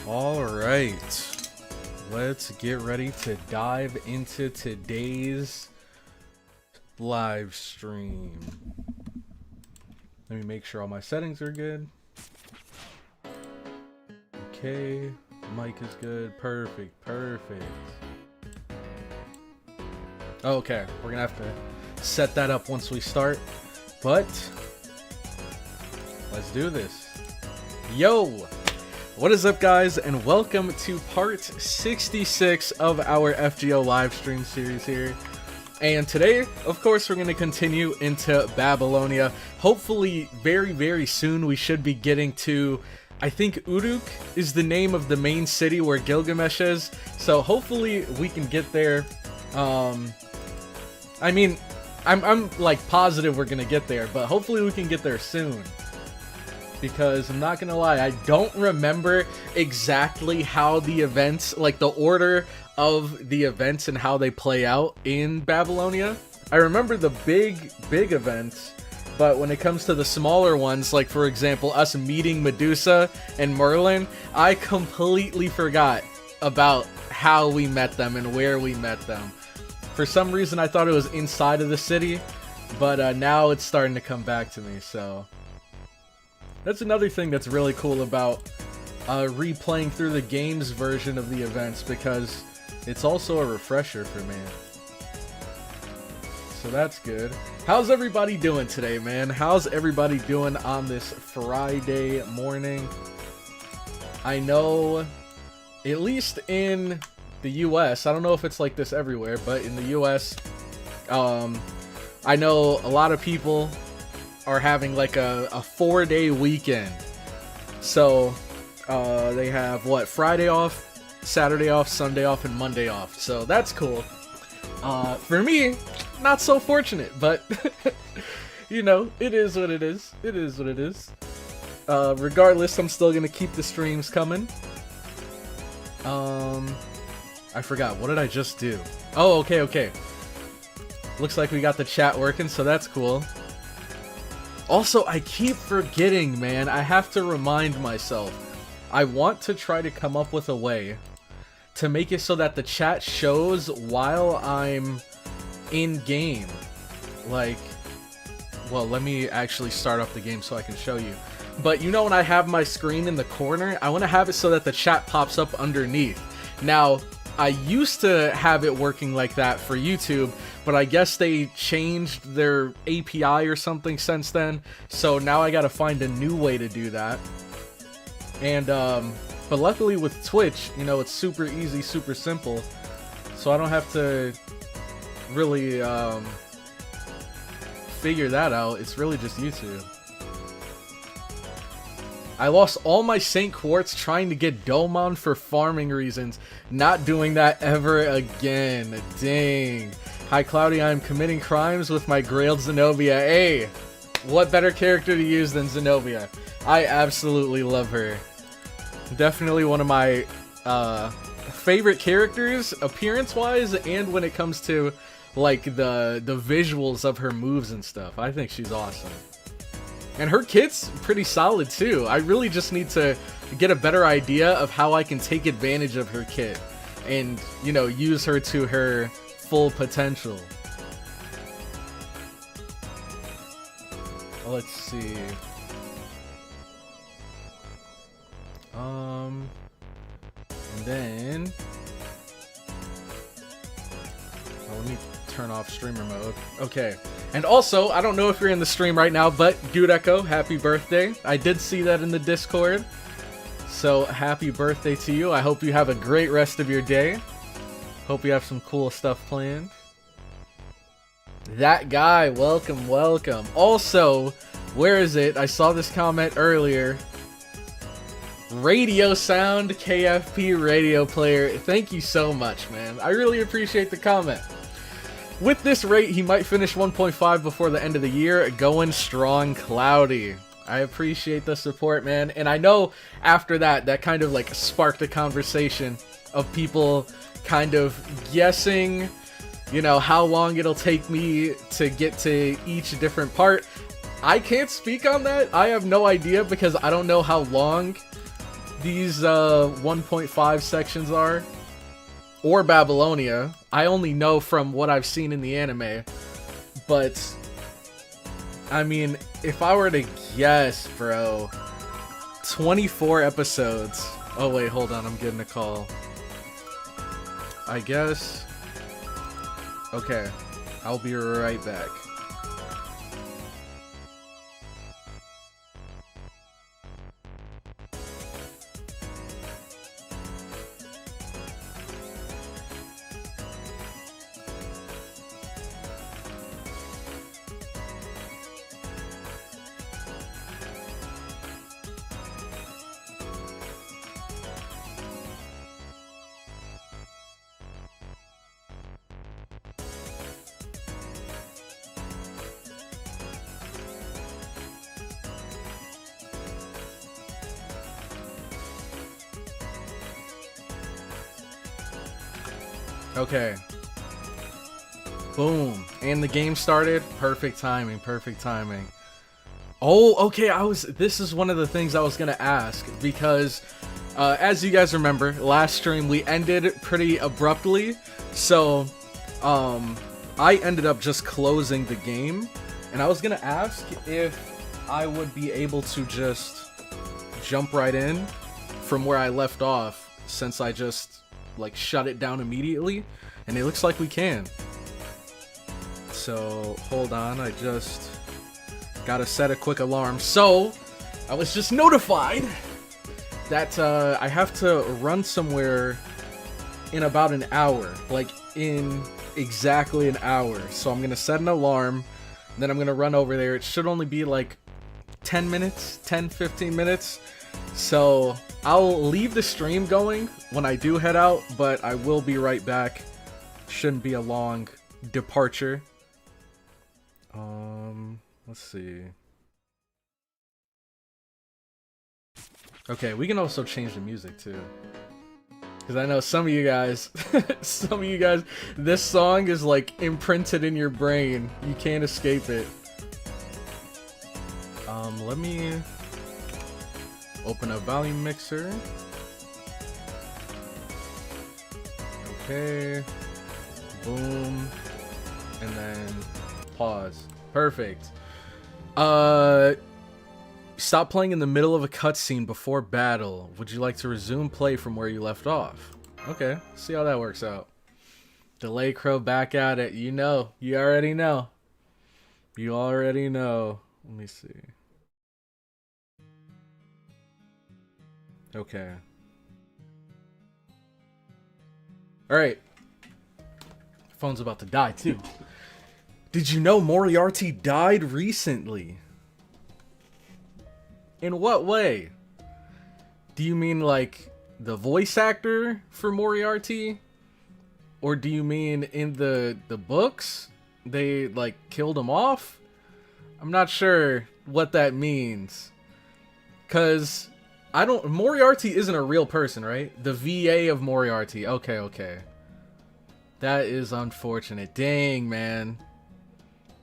All right, let's get ready to dive into today's live stream. Let me make sure all my settings are good. Okay, mic is good. Perfect. Okay, we're gonna have to set that up once we start, but let's do this. Yo! What is up, guys, and welcome to part 66 of our FGO live stream series here. And today, of course, we're going to continue into Babylonia. Hopefully, very soon, we should be getting to, I think Uruk is the name of the main city where Gilgamesh is. So hopefully we can get there. I mean, I'm like positive we're going to get there, but hopefully we can get there soon. Because I'm not gonna lie, I don't remember exactly how the events, like the order of the events and how they play out in Babylonia. I remember the big events, but when it comes to the smaller ones, like for example, us meeting Medusa and Merlin, I completely forgot about how we met them and where we met them. For some reason, I thought it was inside of the city, but now it's starting to come back to me, so... That's another thing that's really cool about replaying through the game's version of the events, because it's also a refresher for me. So that's good. How's everybody doing today, man? How's everybody doing on this Friday morning? I know, at least in the US, I don't know if it's like this everywhere, but in the US, I know a lot of people are having like a 4-day weekend. So they have what, Friday off, Saturday off, Sunday off, and Monday off. So that's cool. For me, not so fortunate, but you know, it is what it is. It is what it is. Regardless, I'm still gonna keep the streams coming. I forgot, what did I just do? Oh, okay. Looks like we got the chat working, so that's cool. Also, I keep forgetting, man. I have to remind myself. I want to try to come up with a way to make it so that the chat shows while I'm in-game. Like, well, let me actually start up the game so I can show you. But you know when I have my screen in the corner, I want to have it so that the chat pops up underneath. Now, I used to have it working like that for YouTube, but I guess they changed their API or something since then, so now I gotta find a new way to do that. And, but luckily with Twitch, you know, it's super easy, super simple, so I don't have to really, figure that out. It's really just YouTube. I lost all my St. Quartz trying to get Domon for farming reasons. Not doing that ever again. Dang. Hi, Cloudy. I'm committing crimes with my Grailed Zenobia. Hey, what better character to use than Zenobia? I absolutely love her. Definitely one of my favorite characters, appearance-wise, and when it comes to like the visuals of her moves and stuff. I think she's awesome. And her kit's pretty solid too. I really just need to get a better idea of how I can take advantage of her kit and, you know, use her to her full potential. Let's see. And then let me turn off streamer mode. Okay. And also, I don't know if you're in the stream right now, but Dude Echo, happy birthday. I did see that in the Discord. So, happy birthday to you. I hope you have a great rest of your day. Hope you have some cool stuff planned. That guy, welcome. Also, where is it? I saw this comment earlier. Radio Sound KFP radio player. Thank you so much, man. I really appreciate the comment. With this rate, he might finish 1.5 before the end of the year. Going strong, Cloudy. I appreciate the support, man. And I know after that kind of like sparked a conversation of people kind of guessing, you know, how long it'll take me to get to each different part. I can't speak on that. I have no idea because I don't know how long these 1.5 sections are, or Babylonia. I only know from what I've seen in the anime, but I mean, if I were to guess, bro, 24 episodes. Oh wait, hold on, I'm getting a call. I guess. Okay, I'll be right back. Okay. Boom. And the game started. Perfect timing. Perfect timing. Oh, okay. This is one of the things I was going to ask because as you guys remember, last stream we ended pretty abruptly. So, I ended up just closing the game, and I was going to ask if I would be able to just jump right in from where I left off, since I just like shut it down immediately, and it looks like we can. So hold on, I just gotta set a quick alarm. So I was just notified that I have to run somewhere in about an hour, like in exactly an hour. So I'm gonna set an alarm, then I'm gonna run over there. It should only be like 10 minutes, 10-15 minutes. So I'll leave the stream going when I do head out, but I will be right back. Shouldn't be a long departure. Let's see. Okay, we can also change the music too, because I know some of you guys, this song is like imprinted in your brain. You can't escape it. Let me open a volume mixer. Okay. Boom. And then pause. Perfect. Stop playing in the middle of a cutscene before battle. Would you like to resume play from where you left off? Okay. See how that works out. Delay Crow back at it. You know. You already know. You already know. Let me see. Okay. Alright. Phone's about to die too. Did you know Moriarty died recently? In what way? Do you mean like the voice actor for Moriarty? Or do you mean in the books? They like killed him off? I'm not sure what that means. 'Cause Moriarty isn't a real person, right? The VA of Moriarty. Okay, okay. That is unfortunate. Dang, man.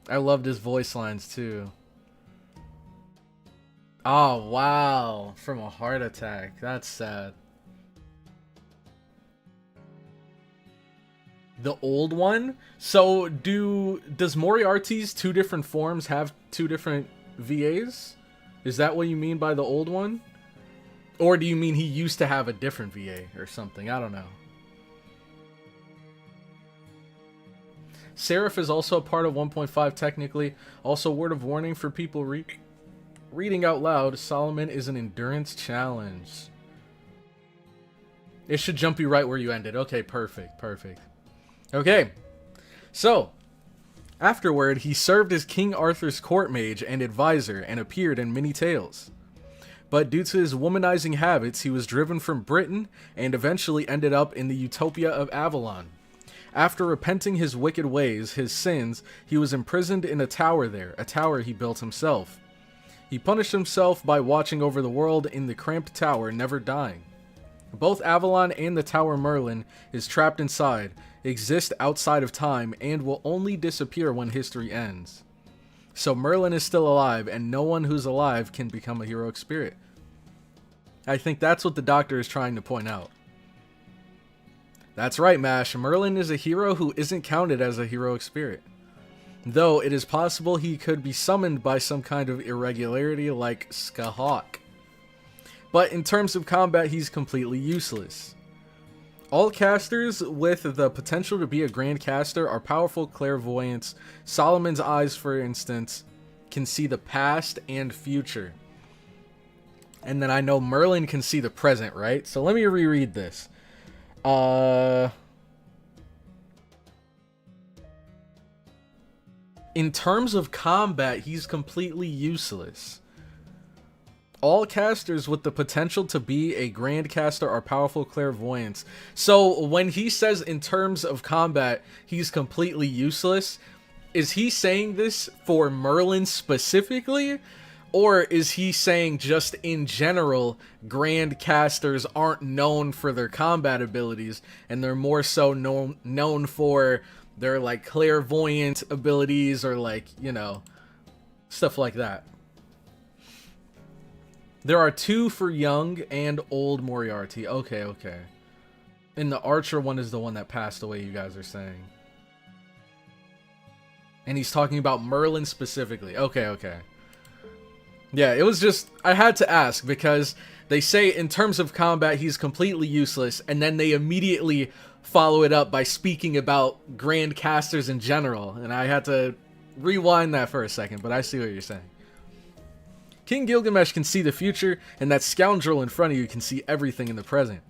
I loved his voice lines too. Oh, wow. From a heart attack. That's sad. The old one? So does Moriarty's two different forms have two different VAs? Is that what you mean by the old one? Or do you mean he used to have a different VA or something? I don't know. Seraph is also a part of 1.5 technically. Also, word of warning for people reading out loud, Solomon is an endurance challenge. It should jump you right where you ended. Okay, perfect, perfect. Okay, so afterward, he served as King Arthur's court mage and advisor and appeared in many tales. But due to his womanizing habits, he was driven from Britain and eventually ended up in the Utopia of Avalon. After repenting his wicked ways, his sins, he was imprisoned in a tower there, a tower he built himself. He punished himself by watching over the world in the cramped tower, never dying. Both Avalon and the Tower Merlin is trapped inside, exist outside of time, and will only disappear when history ends. So Merlin is still alive, and no one who's alive can become a heroic spirit. I think that's what the doctor is trying to point out. That's right, Mash. Merlin is a hero who isn't counted as a heroic spirit. Though it is possible he could be summoned by some kind of irregularity like Skahawk. But in terms of combat, he's completely useless. All casters with the potential to be a grand caster are powerful clairvoyants. Solomon's eyes, for instance, can see the past and future. And then I know Merlin can see the present, right? So let me reread this. In terms of combat, he's completely useless. All casters with the potential to be a grand caster are powerful clairvoyants. So when he says in terms of combat, he's completely useless, is he saying this for Merlin specifically? Or is he saying just in general, grand casters aren't known for their combat abilities, and they're more so known for their like clairvoyant abilities, or like, you know, stuff like that. There are 2 for young and old Moriarty. Okay, okay. And the Archer one is the one that passed away, you guys are saying. And he's talking about Merlin specifically. Okay, okay. Yeah, it was just, I had to ask, because they say in terms of combat he's completely useless, and then they immediately follow it up by speaking about grand casters in general, and I had to rewind that for a second, but I see what you're saying. King Gilgamesh can see the future, and that scoundrel in front of you can see everything in the present.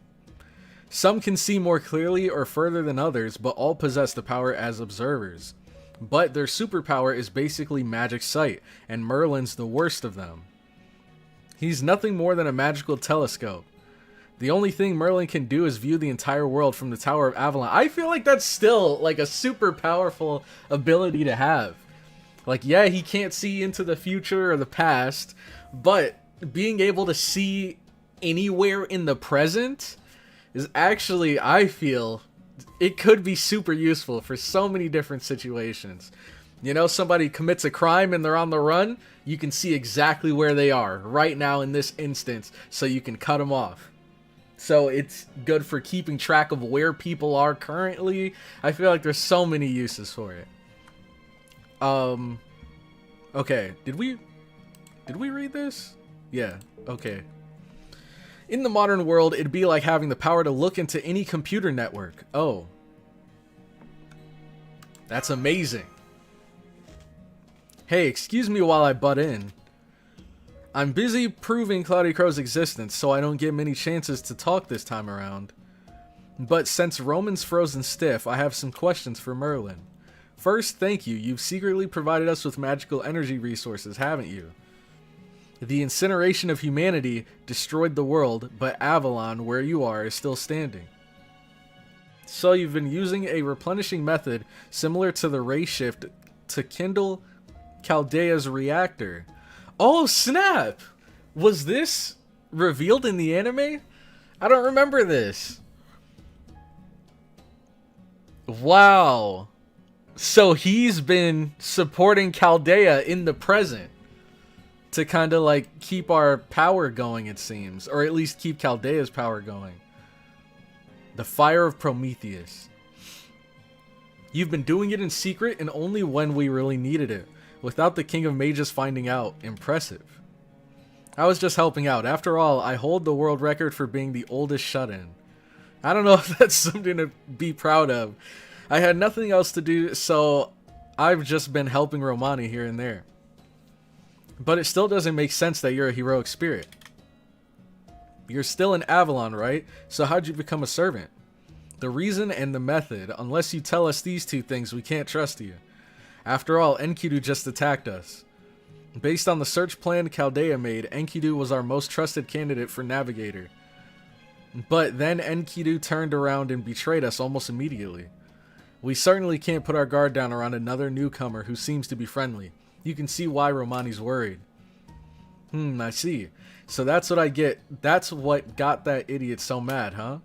Some can see more clearly or further than others, but all possess the power as observers. But their superpower is basically magic sight, and Merlin's the worst of them. He's nothing more than a magical telescope. The only thing Merlin can do is view the entire world from the Tower of Avalon. I feel like that's still like a super powerful ability to have. Like, yeah, he can't see into the future or the past, but being able to see anywhere in the present is actually, I feel, it could be super useful for so many different situations. You know, somebody commits a crime and they're on the run, you can see exactly where they are right now in this instance, so you can cut them off. So it's good for keeping track of where people are currently. I feel like there's so many uses for it. Okay, did we read this? Yeah, okay. In the modern world, it'd be like having the power to look into any computer network. Oh. That's amazing. Hey, excuse me while I butt in. I'm busy proving CloudyCrow's existence, so I don't get many chances to talk this time around. But since Roman's frozen stiff, I have some questions for Merlin. First, thank you. You've secretly provided us with magical energy resources, haven't you? The incineration of humanity destroyed the world, but Avalon, where you are, is still standing. So you've been using a replenishing method similar to the ray shift to kindle Chaldea's reactor. Oh, snap! Was this revealed in the anime? I don't remember this. Wow. So he's been supporting Chaldea in the present to kind of like keep our power going, it seems. Or at least keep Chaldea's power going. The fire of Prometheus. You've been doing it in secret and only when we really needed it. Without the King of Mages finding out. Impressive. I was just helping out. After all, I hold the world record for being the oldest shut-in. I don't know if that's something to be proud of. I had nothing else to do, so I've just been helping Romani here and there. But it still doesn't make sense that you're a heroic spirit. You're still in Avalon, right? So how'd you become a servant? The reason and the method. Unless you tell us these two things, we can't trust you. After all, ENKIDU just attacked us. Based on the search plan Chaldea made, ENKIDU was our most trusted candidate for Navigator. But then ENKIDU turned around and betrayed us almost immediately. We certainly can't put our guard down around another newcomer who seems to be friendly. You can see why Romani's worried. I see. So that's what I get. That's what got that idiot so mad, huh?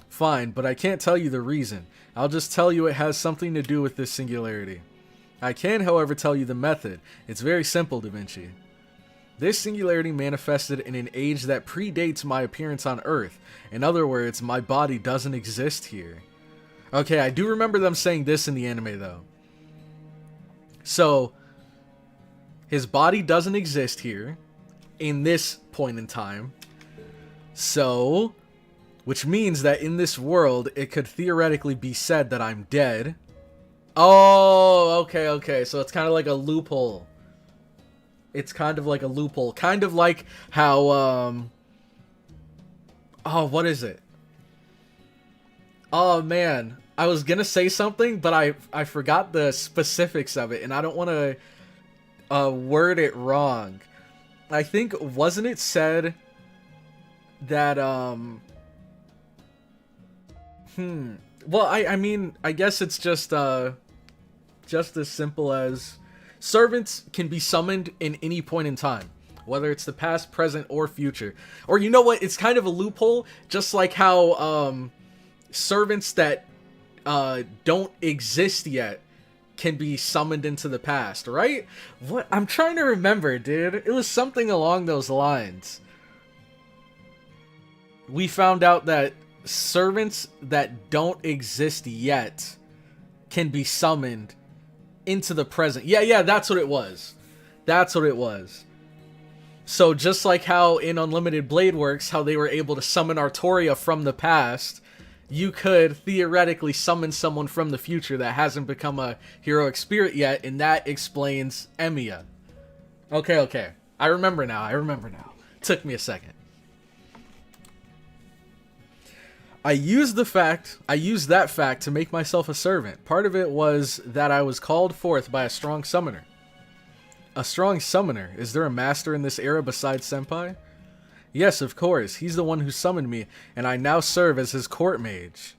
Fine, but I can't tell you the reason. I'll just tell you it has something to do with this singularity. I can, however, tell you the method. It's very simple, Da Vinci. This singularity manifested in an age that predates my appearance on Earth. In other words, my body doesn't exist here. Okay, I do remember them saying this in the anime, though. So, his body doesn't exist here in this point in time. So, which means that in this world, it could theoretically be said that I'm dead. Oh, okay. So it's kind of like a loophole. It's kind of like a loophole. Kind of like how, oh, what is it? Oh, man. I was gonna say something, but I forgot the specifics of it, and I don't want to word it wrong. I think, wasn't it said that, well, I mean, I guess it's just as simple as servants can be summoned in any point in time, whether it's the past, present, or future. Or you know what? It's kind of a loophole, just like how servants that don't exist yet can be summoned into the past, right? What? I'm trying to remember, dude. It was something along those lines. We found out that servants that don't exist yet can be summoned into the present. Yeah, that's what it was. That's what it was. So just like how in Unlimited Blade Works, how they were able to summon Artoria from the past, you could theoretically summon someone from the future that hasn't become a heroic spirit yet, and that explains Emiya. Okay. I remember now. Took me a second. I used that fact to make myself a servant. Part of it was that I was called forth by a strong summoner. A strong summoner? Is there a master in this era besides Senpai? Yes, of course. He's the one who summoned me, and I now serve as his court mage.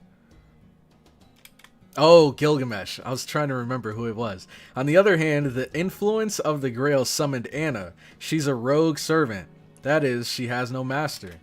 Oh, Gilgamesh. I was trying to remember who it was. On the other hand, the influence of the Grail summoned Anna. She's a rogue servant. That is, she has no master.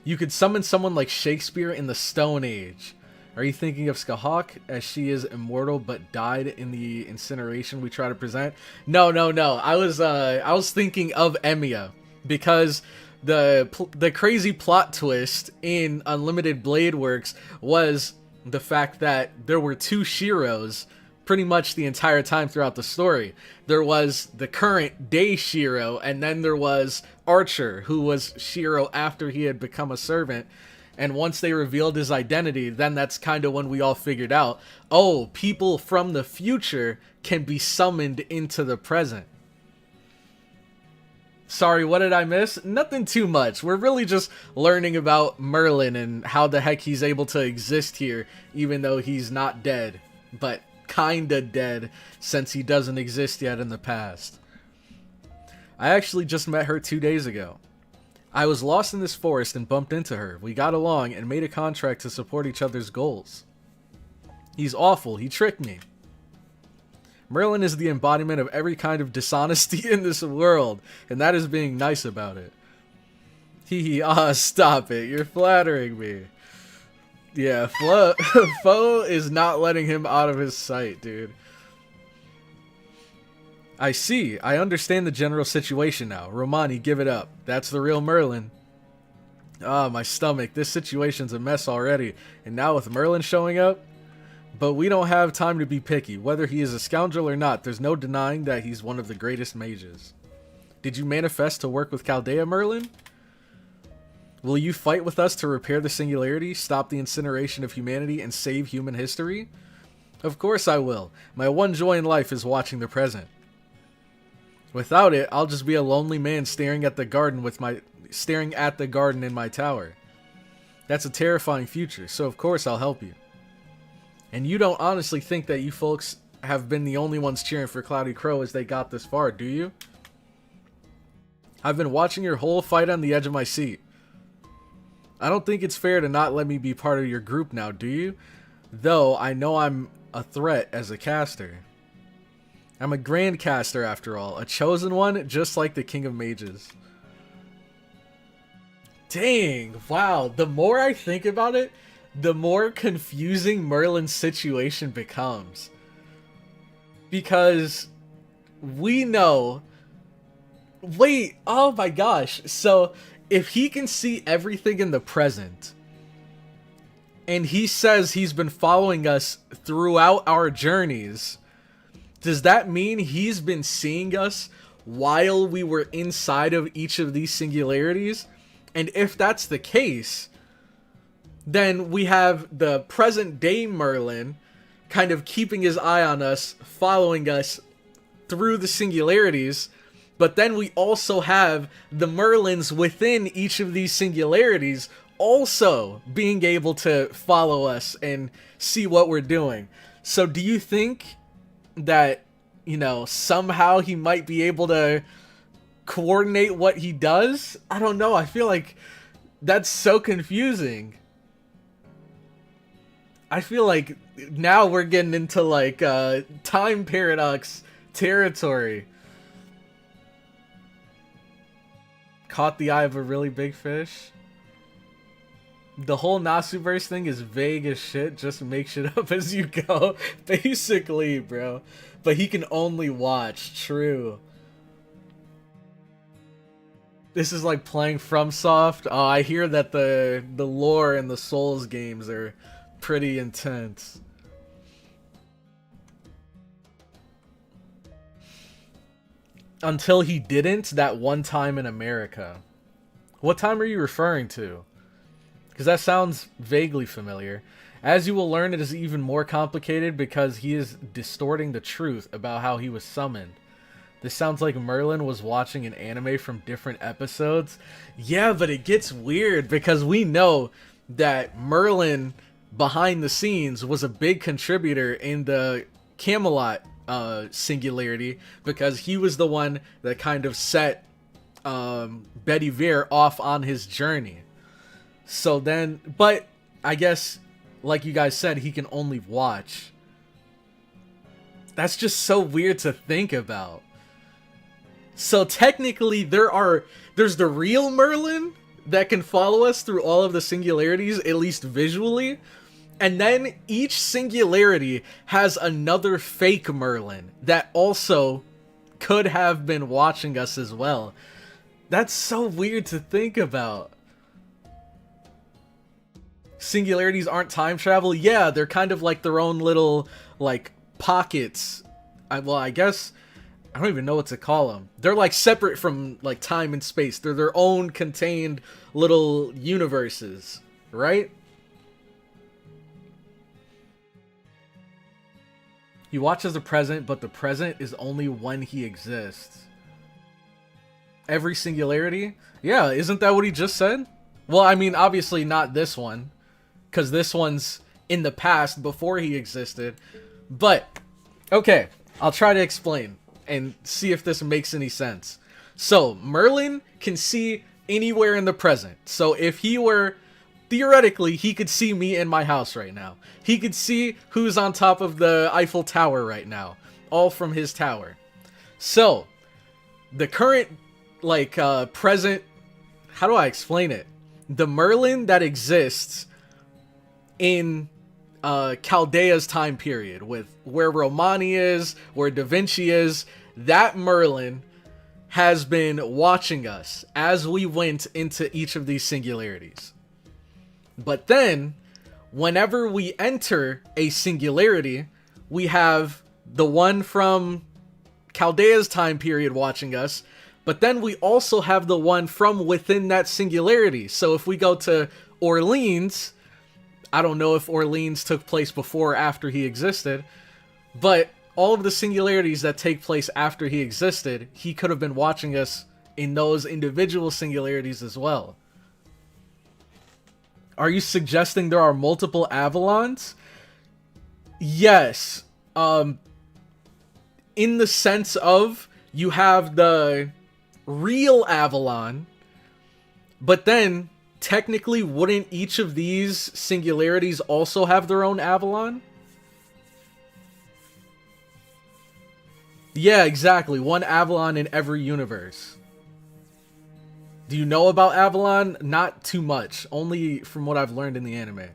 You could summon someone like Shakespeare in the Stone Age. Are you thinking of Skahawk, as she is immortal but died in the incineration we try to present? No. I was thinking of Emiya, because the crazy plot twist in Unlimited Blade Works was the fact that there were two Shiros pretty much the entire time throughout the story. There was the current day Shiro, and then there was Archer, who was Shiro after he had become a servant. And once they revealed his identity, then that's kind of when we all figured out, oh, people from the future can be summoned into the present. Sorry, what did I miss? Nothing too much. We're really just learning about Merlin and how the heck he's able to exist here, even though he's not dead, but kinda dead, since he doesn't exist yet in the past. I actually just met her 2 days ago. I was lost in this forest and bumped into her. We got along and made a contract to support each other's goals. He's awful. He tricked me. Merlin is the embodiment of every kind of dishonesty in this world, and that is being nice about it. Stop it. You're flattering me. Yeah, Foe is not letting him out of his sight, dude. I see. I understand the general situation now. Romani, give it up. That's the real Merlin. My stomach. This situation's a mess already. And now with Merlin showing up? But we don't have time to be picky. Whether he is a scoundrel or not, there's no denying that he's one of the greatest mages. Did you manifest to work with Chaldea, Merlin? Will you fight with us to repair the singularity, stop the incineration of humanity, and save human history? Of course I will. My one joy in life is watching the present. Without it, I'll just be a lonely man staring at the garden in my tower. That's a terrifying future, so of course I'll help you. And you don't honestly think that you folks have been the only ones cheering for CloudyCrow as they got this far, do you? I've been watching your whole fight on the edge of my seat. I don't think it's fair to not let me be part of your group now, do you? Though I know I'm a threat as a caster. I'm a grand caster after all, a chosen one just like the King of Mages. Dang, wow, the more I think about it, the more confusing Merlin's situation becomes. Because we know Wait, oh my gosh. So, if he can see everything in the present, and he says he's been following us throughout our journeys, does that mean he's been seeing us while we were inside of each of these singularities? And if that's the case, then we have the present day Merlin kind of keeping his eye on us, following us through the singularities. But then we also have the Merlins within each of these singularities also being able to follow us and see what we're doing. So do you think that, you know, somehow he might be able to coordinate what he does? I don't know. I feel like that's so confusing. I feel like now we're getting into like time paradox territory. Caught the eye of a really big fish. The whole Nasuverse thing is vague as shit. Just make shit up as you go. Basically, bro. But he can only watch. True. This is like playing FromSoft. Oh, I hear that the lore in the Souls games are pretty intense. Until he didn't that one time in America. What time are you referring to? Because that sounds vaguely familiar. As you will learn, it is even more complicated because he is distorting the truth about how he was summoned. This sounds like Merlin was watching an anime from different episodes. Yeah, but it gets weird because we know that Merlin, behind the scenes, was a big contributor in the Camelot singularity, because he was the one that kind of set Betty Veer off on his journey. So then, but I guess, like you guys said, he can only watch. That's just so weird to think about. So technically there's the real Merlin that can follow us through all of the singularities, at least visually. And then each singularity has another fake Merlin that also could have been watching us as well. That's so weird to think about. Singularities aren't time travel? Yeah, they're kind of like their own little, like, pockets. I guess, I don't even know what to call them. They're, like, separate from, like, time and space. They're their own contained little universes, right? He watches the present, but the present is only when he exists. Every singularity? Yeah, isn't that what he just said? Well, I mean, obviously not this one, because this one's in the past before he existed. But, okay, I'll try to explain and see if this makes any sense. So, Merlin can see anywhere in the present. So if he were... theoretically, he could see me in my house right now. He could see who's on top of the Eiffel Tower right now. All from his tower. So, the current, like, present... how do I explain it? The Merlin that exists in Chaldea's time period, with where Romani is, where Da Vinci is, that Merlin has been watching us as we went into each of these singularities. But then, whenever we enter a singularity, we have the one from Chaldea's time period watching us, but then we also have the one from within that singularity. So if we go to Orleans, I don't know if Orleans took place before or after he existed, but all of the singularities that take place after he existed, he could have been watching us in those individual singularities as well. Are you suggesting there are multiple Avalons? Yes. In the sense of, you have the real Avalon, but then, technically, wouldn't each of these singularities also have their own Avalon? Yeah, exactly. One Avalon in every universe. Do you know about Avalon? Not too much. Only from what I've learned in the anime.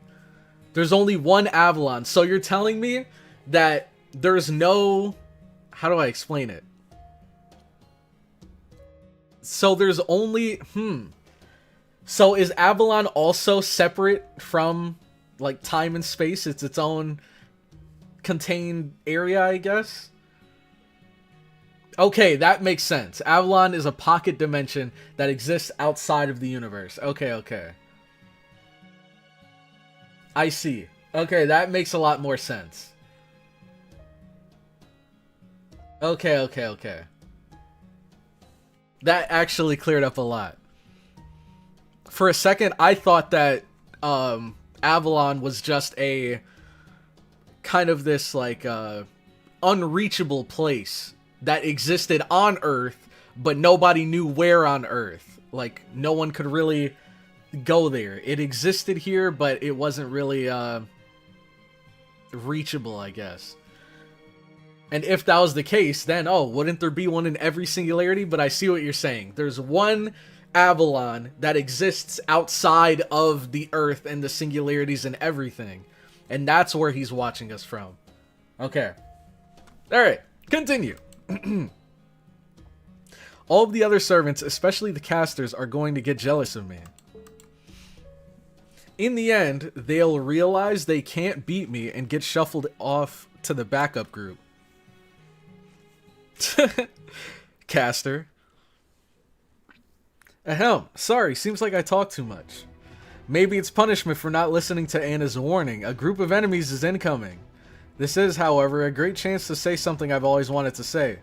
There's only one Avalon. So you're telling me that there's no... how do I explain it? So there's only... So is Avalon also separate from, like, time and space? It's its own contained area, I guess? Okay, that makes sense. Avalon is a pocket dimension that exists outside of the universe. Okay, okay. I see. Okay, that makes a lot more sense. Okay, okay, okay. That actually cleared up a lot. For a second, I thought that Avalon was just a kind of this like unreachable place that existed on Earth, but nobody knew where on Earth. Like, no one could really go there. It existed here, but it wasn't really reachable, I guess. And if that was the case, then, oh, wouldn't there be one in every singularity? But I see what you're saying. There's one Avalon that exists outside of the Earth and the singularities and everything. And that's where he's watching us from. Okay. Alright, continue. All of the other servants, especially the casters, are going to get jealous of me. In the end, they'll realize they can't beat me and get shuffled off to the backup group. Caster. Ahem, sorry, seems like I talk too much. Maybe it's punishment for not listening to Anna's warning. A group of enemies is incoming. This is, however, a great chance to say something I've always wanted to say.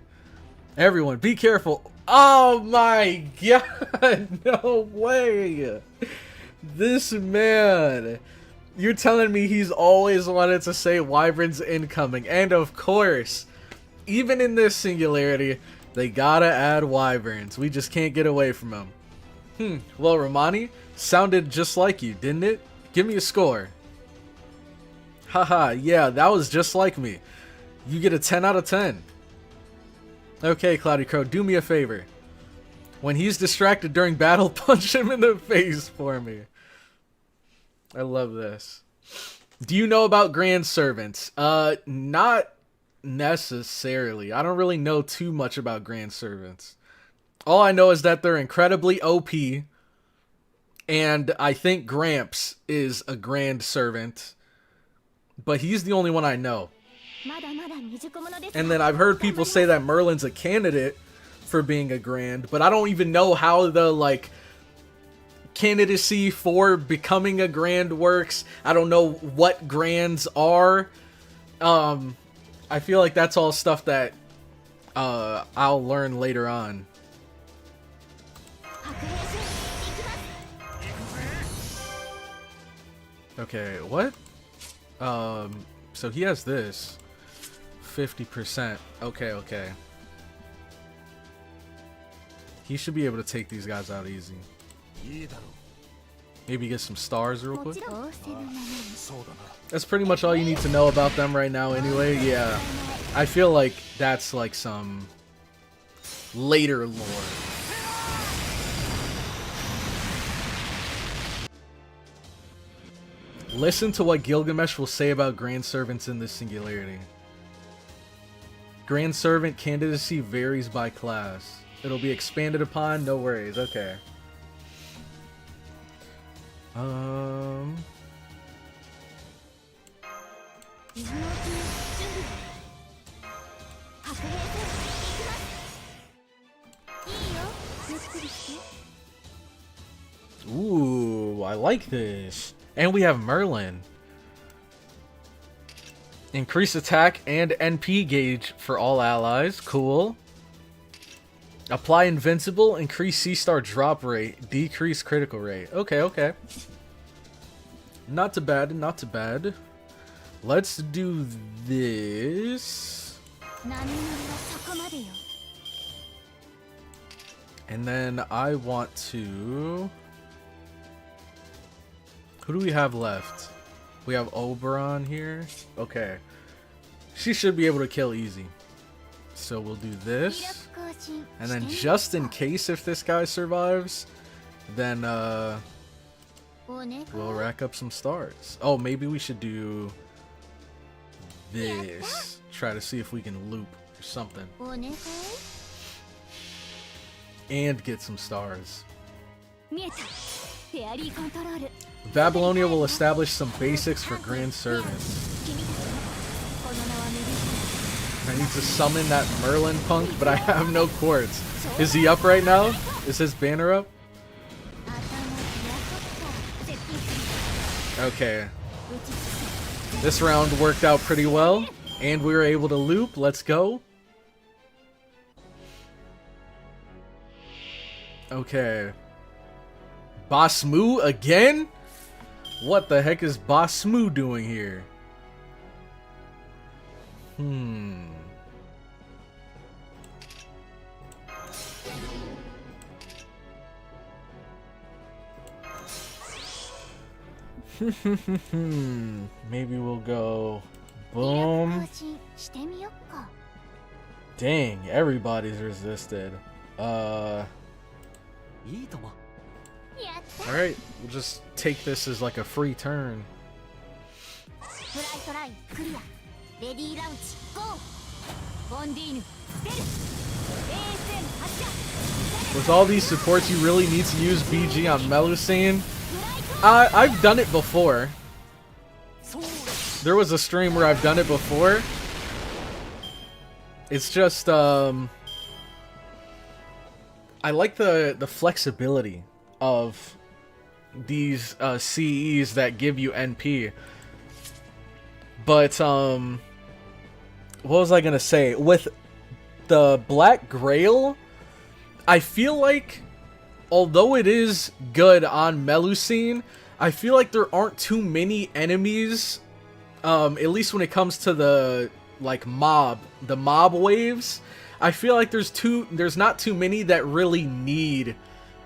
Everyone, be careful. Oh my god, no way. This man. You're telling me he's always wanted to say Wyvern's incoming. And of course, even in this singularity, they gotta add Wyverns. We just can't get away from them. Well, Romani, sounded just like you, didn't it? Give me a score. Haha, yeah, that was just like me. You get a 10 out of 10. Okay, CloudyCrow, do me a favor. When he's distracted during battle, punch him in the face for me. I love this. Do you know about Grand Servants? Not necessarily. I don't really know too much about Grand Servants. All I know is that they're incredibly OP. And I think Gramps is a Grand Servant. But he's the only one I know. And then I've heard people say that Merlin's a candidate for being a Grand. But I don't even know how the, like, candidacy for becoming a Grand works. I don't know what Grands are. I feel like that's all stuff that I'll learn later on. Okay, what? So he has this. 50%. Okay, okay. He should be able to take these guys out easy. Maybe get some stars real quick. That's pretty much all you need to know about them right now anyway. Yeah, I feel like that's like some later lore. Listen to what Gilgamesh will say about Grand Servants in this singularity. Grand Servant candidacy varies by class. It'll be expanded upon, no worries, okay. Ooh, I like this. And we have Merlin. Increase attack and NP gauge for all allies. Cool. Apply invincible, increase C-star drop rate, decrease critical rate. Okay, okay. Not too bad, not too bad. Let's do this. And then I want to... Who do we have left? We have Oberon here. Okay. She should be able to kill easy. So we'll do this. And then just in case if this guy survives, then we'll rack up some stars. Oh, maybe we should do this. Try to see if we can loop or something. and get some stars. Babylonia will establish some basics for Grand Servants. I need to summon that Merlin punk, but I have no quartz. Is he up right now? Is his banner up? Okay. This round worked out pretty well, and we were able to loop. Let's go. Okay. Basmu again? What the heck is Basmu doing here? Maybe we'll go boom. Dang, everybody's resisted. Alright, we'll just take this as like a free turn. With all these supports, you really need to use BG on Melusine. I've done it before. There was a stream where I've done it before. It's just, I like the flexibility of these CEs that give you NP. But, what was I gonna say? With the Black Grail, I feel like, although it is good on Melusine, I feel like there aren't too many enemies, at least when it comes to the, like, mob waves. I feel like there's not too many that really need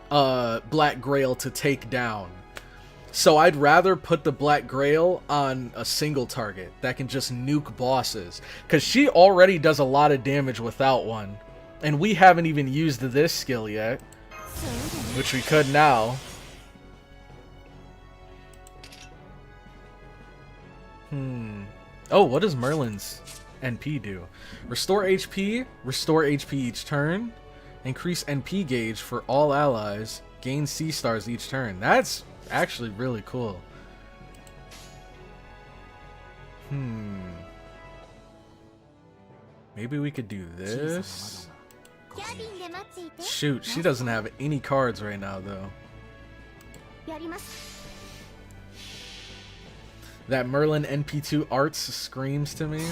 Black Grail to take down. So I'd rather put the Black Grail on a single target that can just nuke bosses, because she already does a lot of damage without one, and we haven't even used this skill yet, which we could now. Oh, what does Merlin's NP do? Restore HP each turn, increase NP gauge for all allies, gain C stars each turn. That's actually really cool. Maybe we could do this. Shoot, she doesn't have any cards right now though. That Merlin NP2 arts screams to me.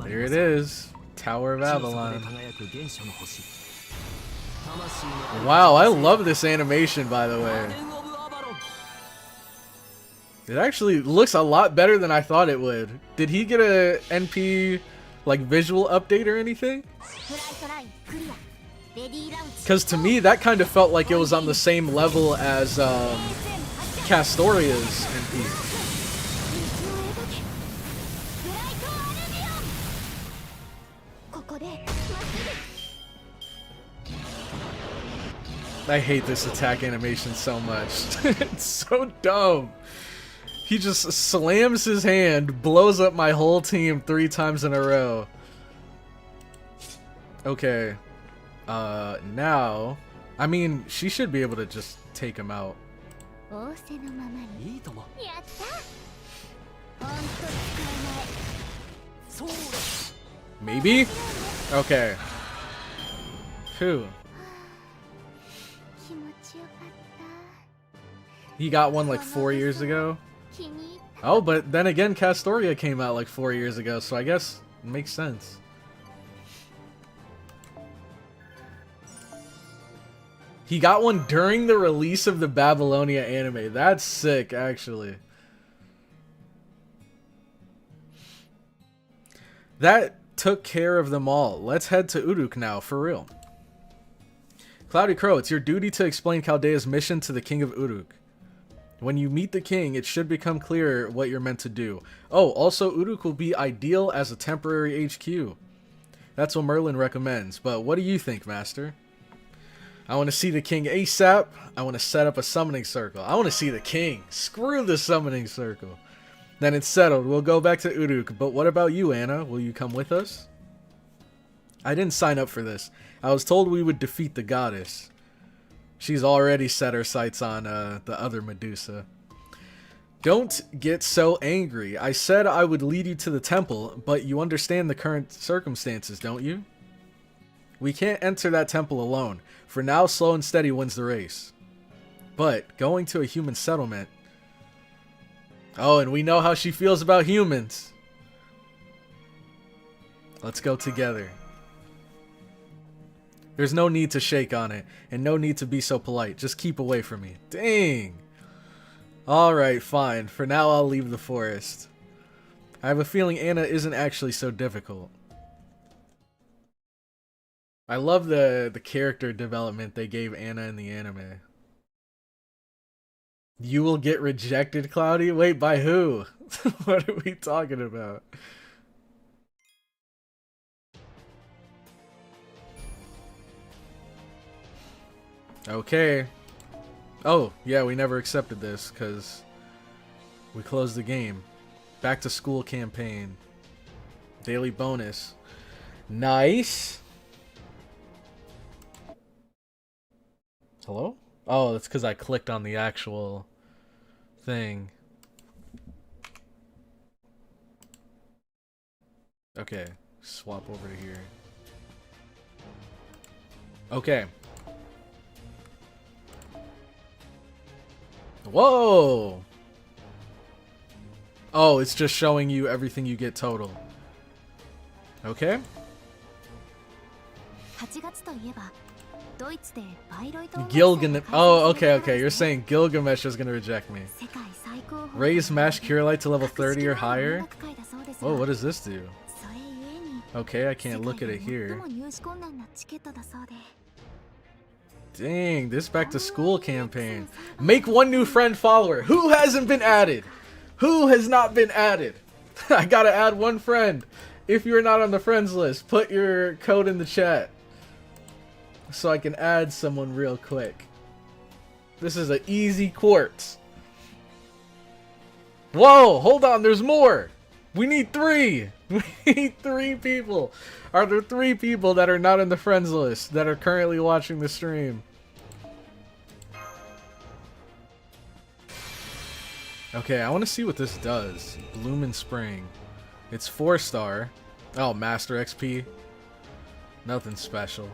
There it is. Tower of Avalon. Wow, I love this animation, by the way. It actually looks a lot better than I thought it would. Did he get a NP, like, visual update or anything? Because to me, that kind of felt like it was on the same level as Castoria's NP. I hate this attack animation so much. It's so dumb. He just slams his hand, blows up my whole team 3 times in a row. Okay. Now, I mean, she should be able to just take him out. Maybe? Okay. Phew. He got one like 4 years ago. Oh, but then again, Castoria came out like 4 years ago, so I guess it makes sense. He got one during the release of the Babylonia anime. That's sick, actually. That took care of them all. Let's head to Uruk now, for real. CloudyCrow, it's your duty to explain Chaldea's mission to the King of Uruk. When you meet the king, it should become clear what you're meant to do. Oh, also Uruk will be ideal as a temporary HQ. That's what Merlin recommends, but what do you think, Master? I want to see the king ASAP. I want to set up a summoning circle. I want to see the king. Screw the summoning circle. Then it's settled. We'll go back to Uruk. But what about you, Anna? Will you come with us? I didn't sign up for this. I was told we would defeat the goddess. She's already set her sights on the other Medusa. Don't get so angry. I said I would lead you to the temple, but you understand the current circumstances, don't you? We can't enter that temple alone. For now, slow and steady wins the race. But going to a human settlement... Oh, and we know how she feels about humans. Let's go together. There's no need to shake on it, and no need to be so polite. Just keep away from me. Dang. Alright, fine. For now, I'll leave the forest. I have a feeling Anna isn't actually so difficult. I love the character development they gave Anna in the anime. You will get rejected, Cloudy? Wait, by who? What are we talking about? Okay. Oh, yeah, we never accepted this because we closed the game. Back to school campaign. Daily bonus. Nice. Hello? Oh, that's because I clicked on the actual thing. Okay, swap over to here. Okay. Whoa! Oh, it's just showing you everything you get total. Okay. Gilgamesh. Oh, okay. You're saying Gilgamesh is gonna reject me. Raise Mash Cure Light to level 30 or higher. Oh, what does this do? Okay, I can't look at it here. Dang, this back to school campaign. Make one new friend follower. Who hasn't been added? Who has not been added? I gotta add one friend. If you're not on the friends list, put your code in the chat so I can add someone real quick. This is an easy quartz. Whoa, hold on, there's more. We need 3. We need 3 people. Are there 3 people that are not in the friends list that are currently watching the stream? Okay, I want to see what this does. Bloom in Spring. It's 4-star. Oh, Master XP. Nothing special.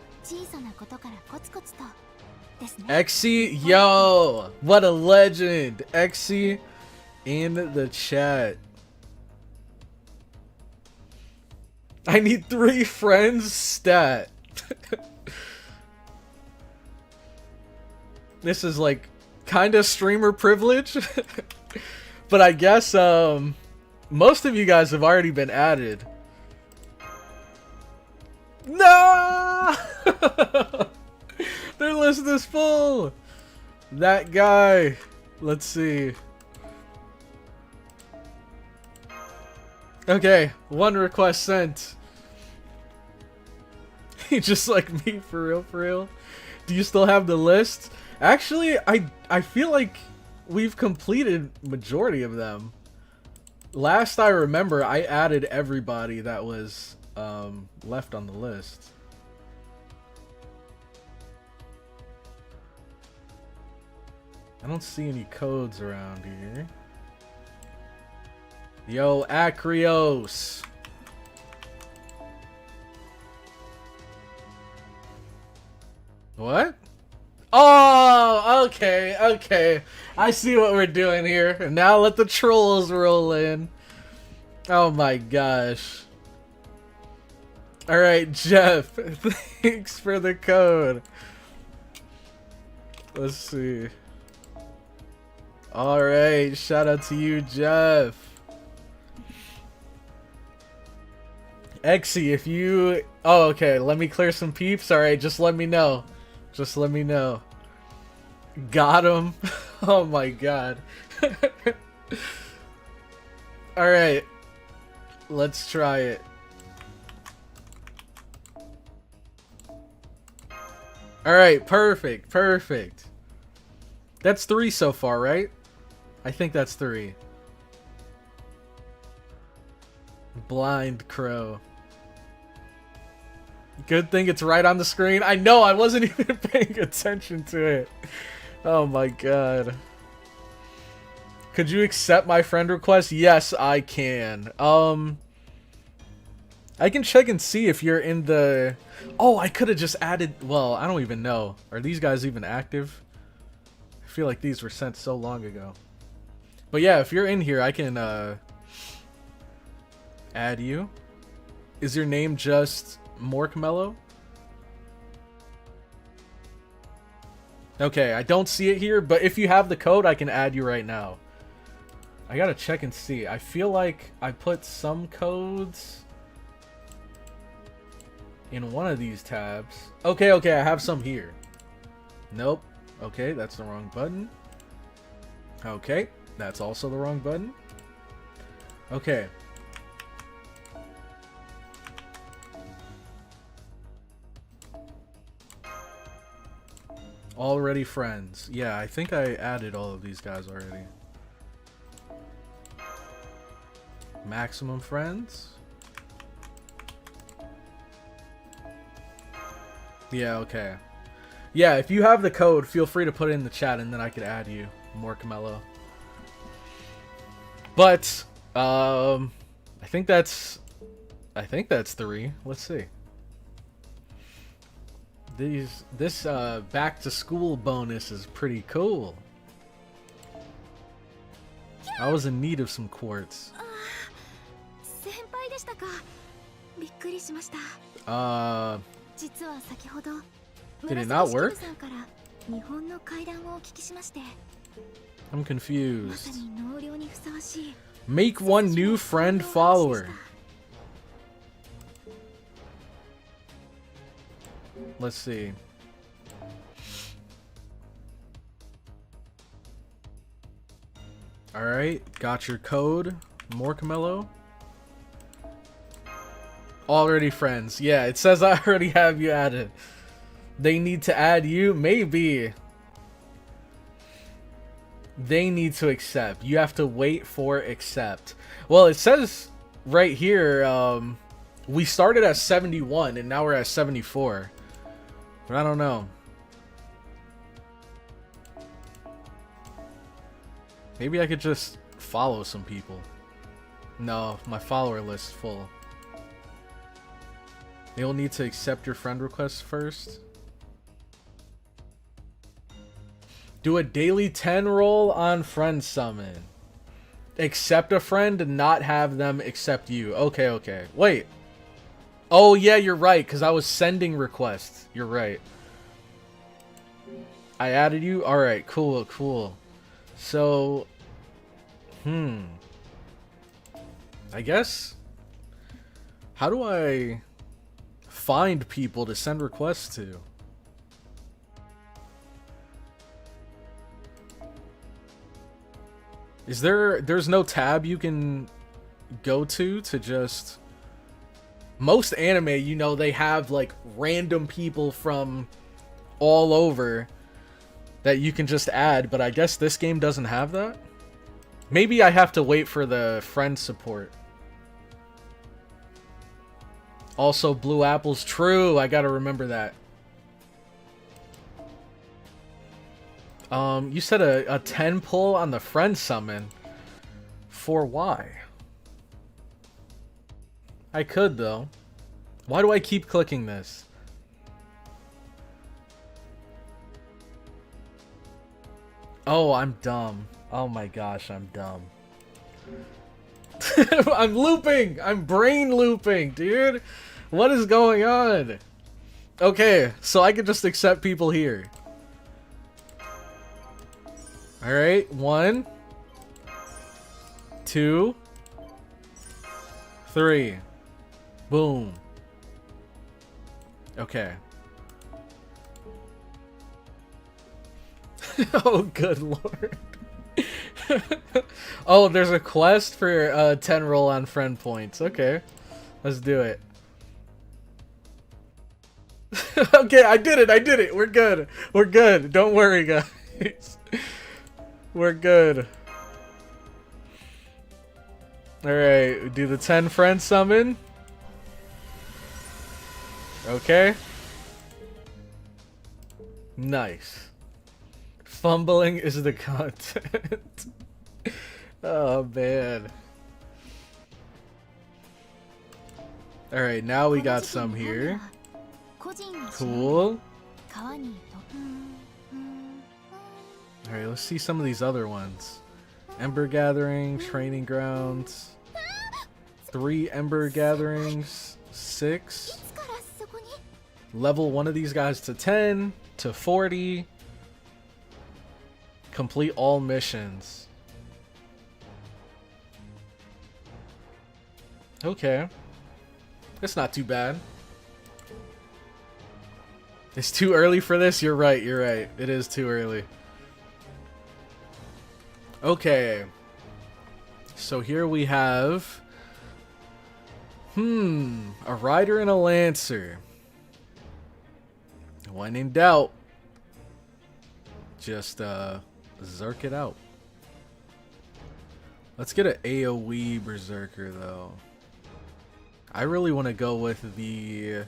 Exy, yo, what a legend. Exy in the chat. I need 3 friends stat. This is like kind of streamer privilege. But I guess most of you guys have already been added. No! Their list is full. That guy. Let's see. Okay, 1 request sent. Just like me, for real, for real. Do you still have the list? Actually, I feel like we've completed majority of them. Last I remember, I added everybody that was left on the list. I don't see any codes around here. Yo, Acreos. What? Oh, okay. I see what we're doing here. And now let the trolls roll in. Oh my gosh. Alright, Jeff. Thanks for the code. Let's see. Alright, shout out to you, Jeff. Exy, if you... Oh, okay, let me clear some peeps. Alright, just let me know. Just let me know. Got him. Oh my god. Alright. Let's try it. Alright, perfect. Perfect. That's 3 so far, right? I think that's 3. Blind Crow. Good thing it's right on the screen. I know, I wasn't even paying attention to it. Oh my god. Could you accept my friend request? Yes, I can. I can check and see if you're in the... Oh, I could have just added... Well, I don't even know. Are these guys even active? I feel like these were sent so long ago. But yeah, if you're in here, I can add you. Is your name just Morcamello? Okay, I don't see it here, but if you have the code, I can add you right now. I gotta check and see. I feel like I put some codes in one of these tabs. Okay, I have some here. Nope. Okay, that's the wrong button. Okay, that's also the wrong button. Okay. Already friends. Yeah, I think I added all of these guys already. Maximum friends. Yeah, okay. Yeah, if you have the code, feel free to put it in the chat and then I could add you, Morcamello. But, I think that's 3. Let's see. This back to school bonus is pretty cool. I was in need of some quartz. Did it not work? I'm confused. Make one new friend follower. Let's see. Alright, got your code, Morcamello. Already friends. Yeah, it says I already have you added. They need to add you? Maybe. They need to accept. You have to wait for accept. Well, it says right here, we started at 71 and now we're at 74. But I don't know. Maybe I could just follow some people. No, my follower list is full. You'll need to accept your friend request first. Do a daily 10 roll on friend summon. Accept a friend and not have them accept you. Okay. Wait. Oh, yeah, you're right, because I was sending requests. You're right. I added you? Alright, cool. So, I guess, how do I find people to send requests to? There's no tab you can go to just... Most anime, you know, they have like random people from all over that you can just add, but I guess this game doesn't have that? Maybe I have to wait for the friend support. Also, Blue Apple's true. I gotta remember that. You said a 10 pull on the friend summon. For why? I could, though. Why do I keep clicking this? Oh, I'm dumb. Oh my gosh, I'm dumb. I'm looping! I'm brain looping, dude! What is going on? Okay, so I can just accept people here. Alright, 1, 2, 3. Boom. Okay. Oh, good lord. Oh, there's a quest for 10 roll on friend points. Okay. Let's do it. Okay, I did it. We're good. Don't worry, guys. We're good. Alright, do the 10 friend summon. Okay. Nice. Fumbling is the content. Oh, man. Alright, now we got some here. Cool. Alright, let's see some of these other ones. Ember Gathering, Training Grounds. 3 Ember Gatherings. 6. Level one of these guys to 10, to 40. Complete all missions. Okay. It's not too bad. It's too early for this? You're right, you're right. It is too early. Okay. So here we have... a rider and a lancer. When in doubt, just zerk it out. Let's get an AoE berserker though. I really want to go with the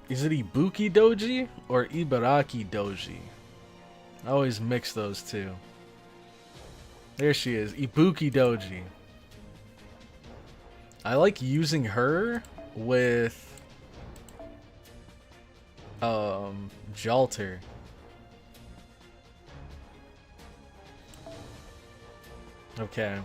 is it Ibuki Doji or Ibaraki Doji? I always mix those two. There she is, Ibuki Doji. I like using her with Jalter. Okay.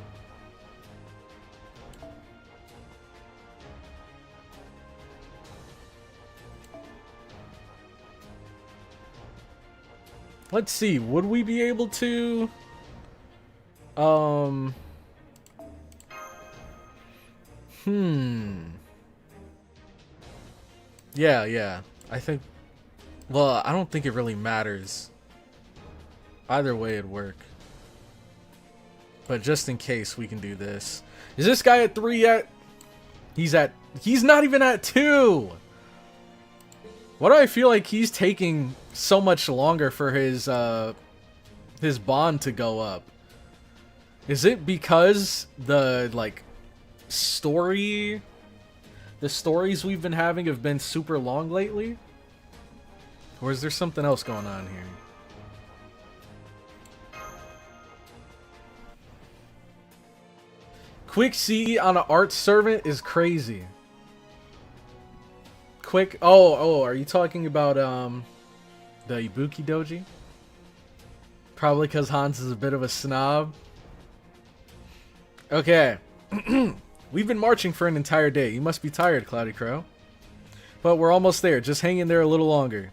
Let's see, would we be able to Yeah. I think, well, I don't think it really matters. Either way it'd work. But just in case, we can do this. Is this guy at 3 yet? He's not even at 2! Why do I feel like he's taking so much longer for his bond to go up? Is it because the, like, the stories we've been having have been super long lately? Or is there something else going on here? Quick CE on an art servant is crazy. Quick, oh, are you talking about the Ibuki Doji? Probably because Hans is a bit of a snob. Okay. We've been marching for an entire day. You must be tired, CloudyCrow. But we're almost there. Just hang in there a little longer.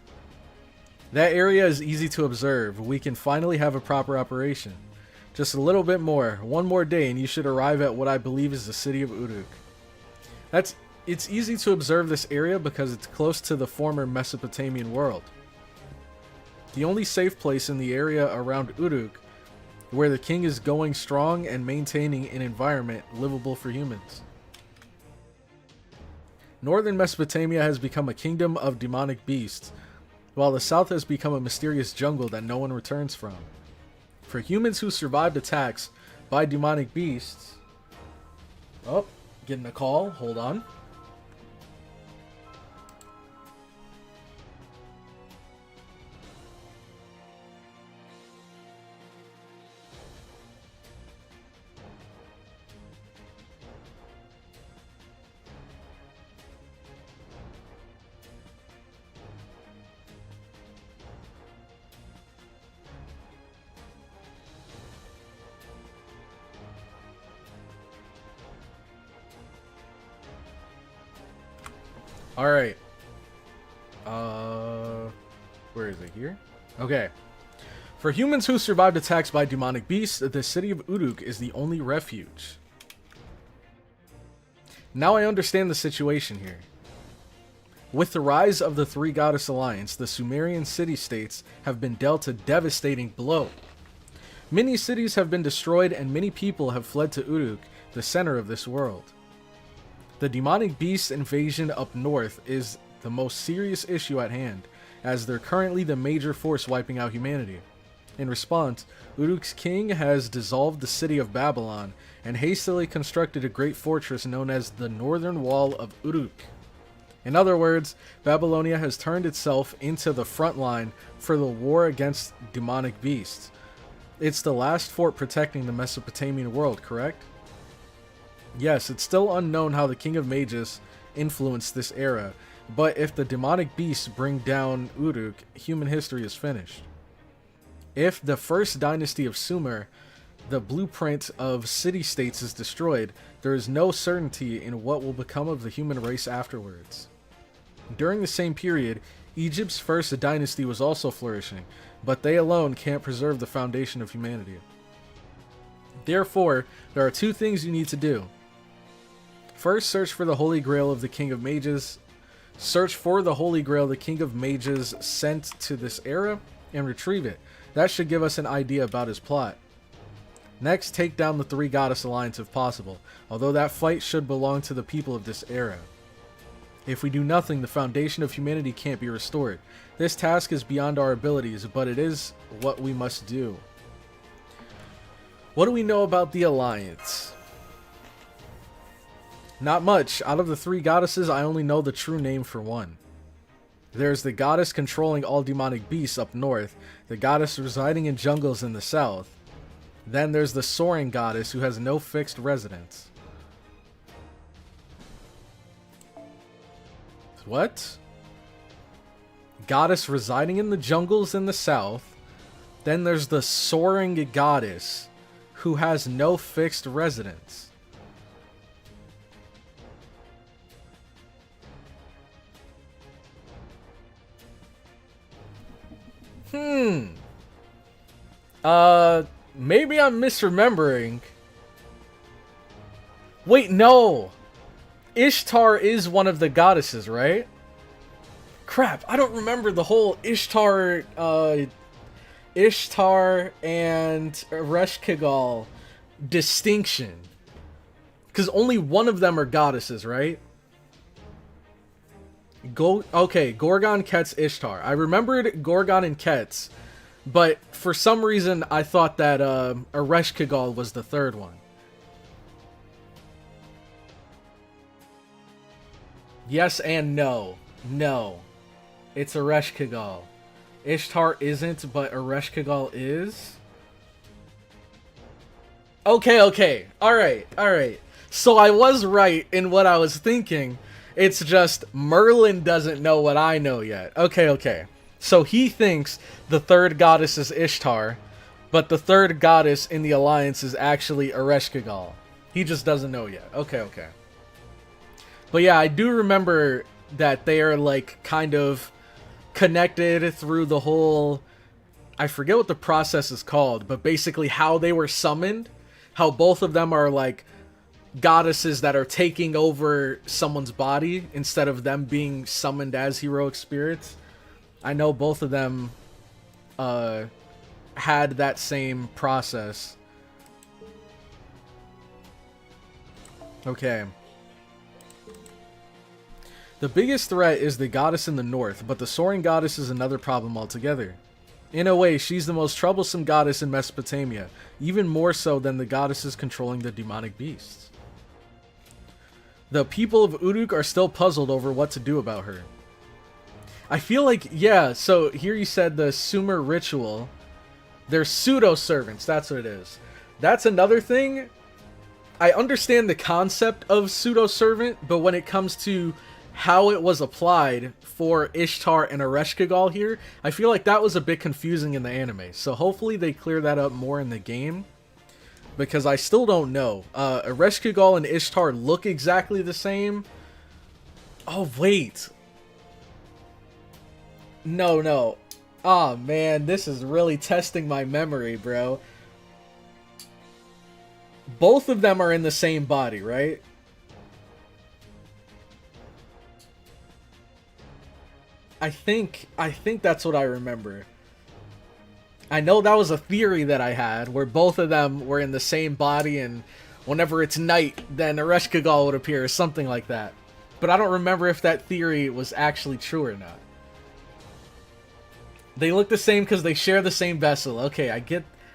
That area is easy to observe. We can finally have a proper operation. Just a little bit more. One more day and you should arrive at what I believe is the city of Uruk. It's easy to observe this area because it's close to the former Mesopotamian world. The only safe place in the area around Uruk, where the king is going strong and maintaining an environment livable for humans. Northern Mesopotamia has become a kingdom of demonic beasts, while the south has become a mysterious jungle that no one returns from. For humans who survived attacks by demonic beasts... Oh, getting a call. Hold on. Alright. Where is it? Here? Okay. For humans who survived attacks by demonic beasts, the city of Uruk is the only refuge. Now I understand the situation here. With the rise of the Three Goddess Alliance, the Sumerian city-states have been dealt a devastating blow. Many cities have been destroyed and many people have fled to Uruk, the center of this world. The demonic beast invasion up north is the most serious issue at hand, as they're currently the major force wiping out humanity. In response, Uruk's king has dissolved the city of Babylon and hastily constructed a great fortress known as the Northern Wall of Uruk. In other words, Babylonia has turned itself into the front line for the war against demonic beasts. It's the last fort protecting the Mesopotamian world, correct? Yes, it's still unknown how the King of Mages influenced this era, but if the demonic beasts bring down Uruk, human history is finished. If the first dynasty of Sumer, the blueprint of city-states, is destroyed, there is no certainty in what will become of the human race afterwards. During the same period, Egypt's first dynasty was also flourishing, but they alone can't preserve the foundation of humanity. Therefore, there are two things you need to do. First, search for the Holy Grail of the King of Mages. Search for the Holy Grail the King of Mages sent to this era, and retrieve it. That should give us an idea about his plot. Next, take down the Three Goddess Alliance if possible, although that fight should belong to the people of this era. If we do nothing, the foundation of humanity can't be restored. This task is beyond our abilities, but it is what we must do. What do we know about the Alliance? Not much. Out of the three goddesses, I only know the true name for one. There's the goddess controlling all demonic beasts up north, the goddess residing in jungles in the south. Then there's the soaring goddess who has no fixed residence. What? Goddess residing in the jungles in the south. Then there's the soaring goddess who has no fixed residence. Maybe I'm misremembering. Wait, no! Ishtar is one of the goddesses, right? Crap, I don't remember the whole Ishtar and Ereshkigal distinction. Because only one of them are goddesses, right? Okay, Gorgon, Ket's, Ishtar. I remembered Gorgon and Ket's, but for some reason I thought that Ereshkigal was the third one. Yes and no. No. It's Ereshkigal. Ishtar isn't, but Ereshkigal is? Okay. Alright. So I was right in what I was thinking. It's just Merlin doesn't know what I know yet. Okay. So he thinks the third goddess is Ishtar, but the third goddess in the Alliance is actually Ereshkigal. He just doesn't know yet. Okay. But yeah, I do remember that they are like kind of connected through the whole, I forget what the process is called, but basically how they were summoned, how both of them are like goddesses that are taking over someone's body instead of them being summoned as heroic spirits. I know both of them had that same process. Okay. The biggest threat is the goddess in the north, but the soaring goddess is another problem altogether. In a way, she's the most troublesome goddess in Mesopotamia, even more so than the goddesses controlling the demonic beasts. The people of Uruk are still puzzled over what to do about her. I feel like, yeah, so here you said the Sumer ritual. They're pseudo-servants, that's what it is. That's another thing. I understand the concept of pseudo-servant, but when it comes to how it was applied for Ishtar and Ereshkigal here, I feel like that was a bit confusing in the anime. So hopefully they clear that up more in the game, because I still don't know. Ereshkigal and Ishtar look exactly the same. Oh, wait. No. Oh, man, this is really testing my memory, bro. Both of them are in the same body, right? I think that's what I remember. I know that was a theory that I had, where both of them were in the same body, and whenever it's night, then Ereshkigal would appear, or something like that. But I don't remember if that theory was actually true or not. They look the same because they share the same vessel. Okay,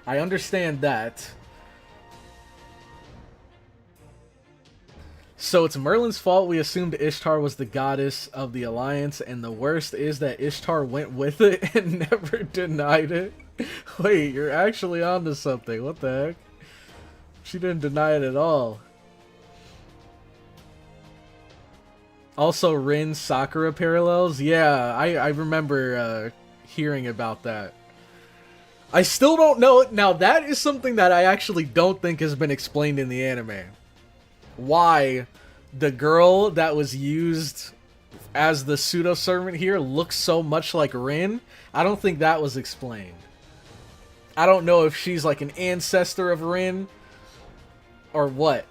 I understand that. So it's Merlin's fault we assumed Ishtar was the goddess of the alliance, and the worst is that Ishtar went with it and never denied it. Wait, you're actually onto something. What the heck? She didn't deny it at all. Also, Rin Sakura parallels. Yeah, I remember hearing about that. I still don't know. Now, that is something that I actually don't think has been explained in the anime. Why the girl that was used as the pseudo-servant here looks so much like Rin. I don't think that was explained. I don't know if she's like an ancestor of Rin or what.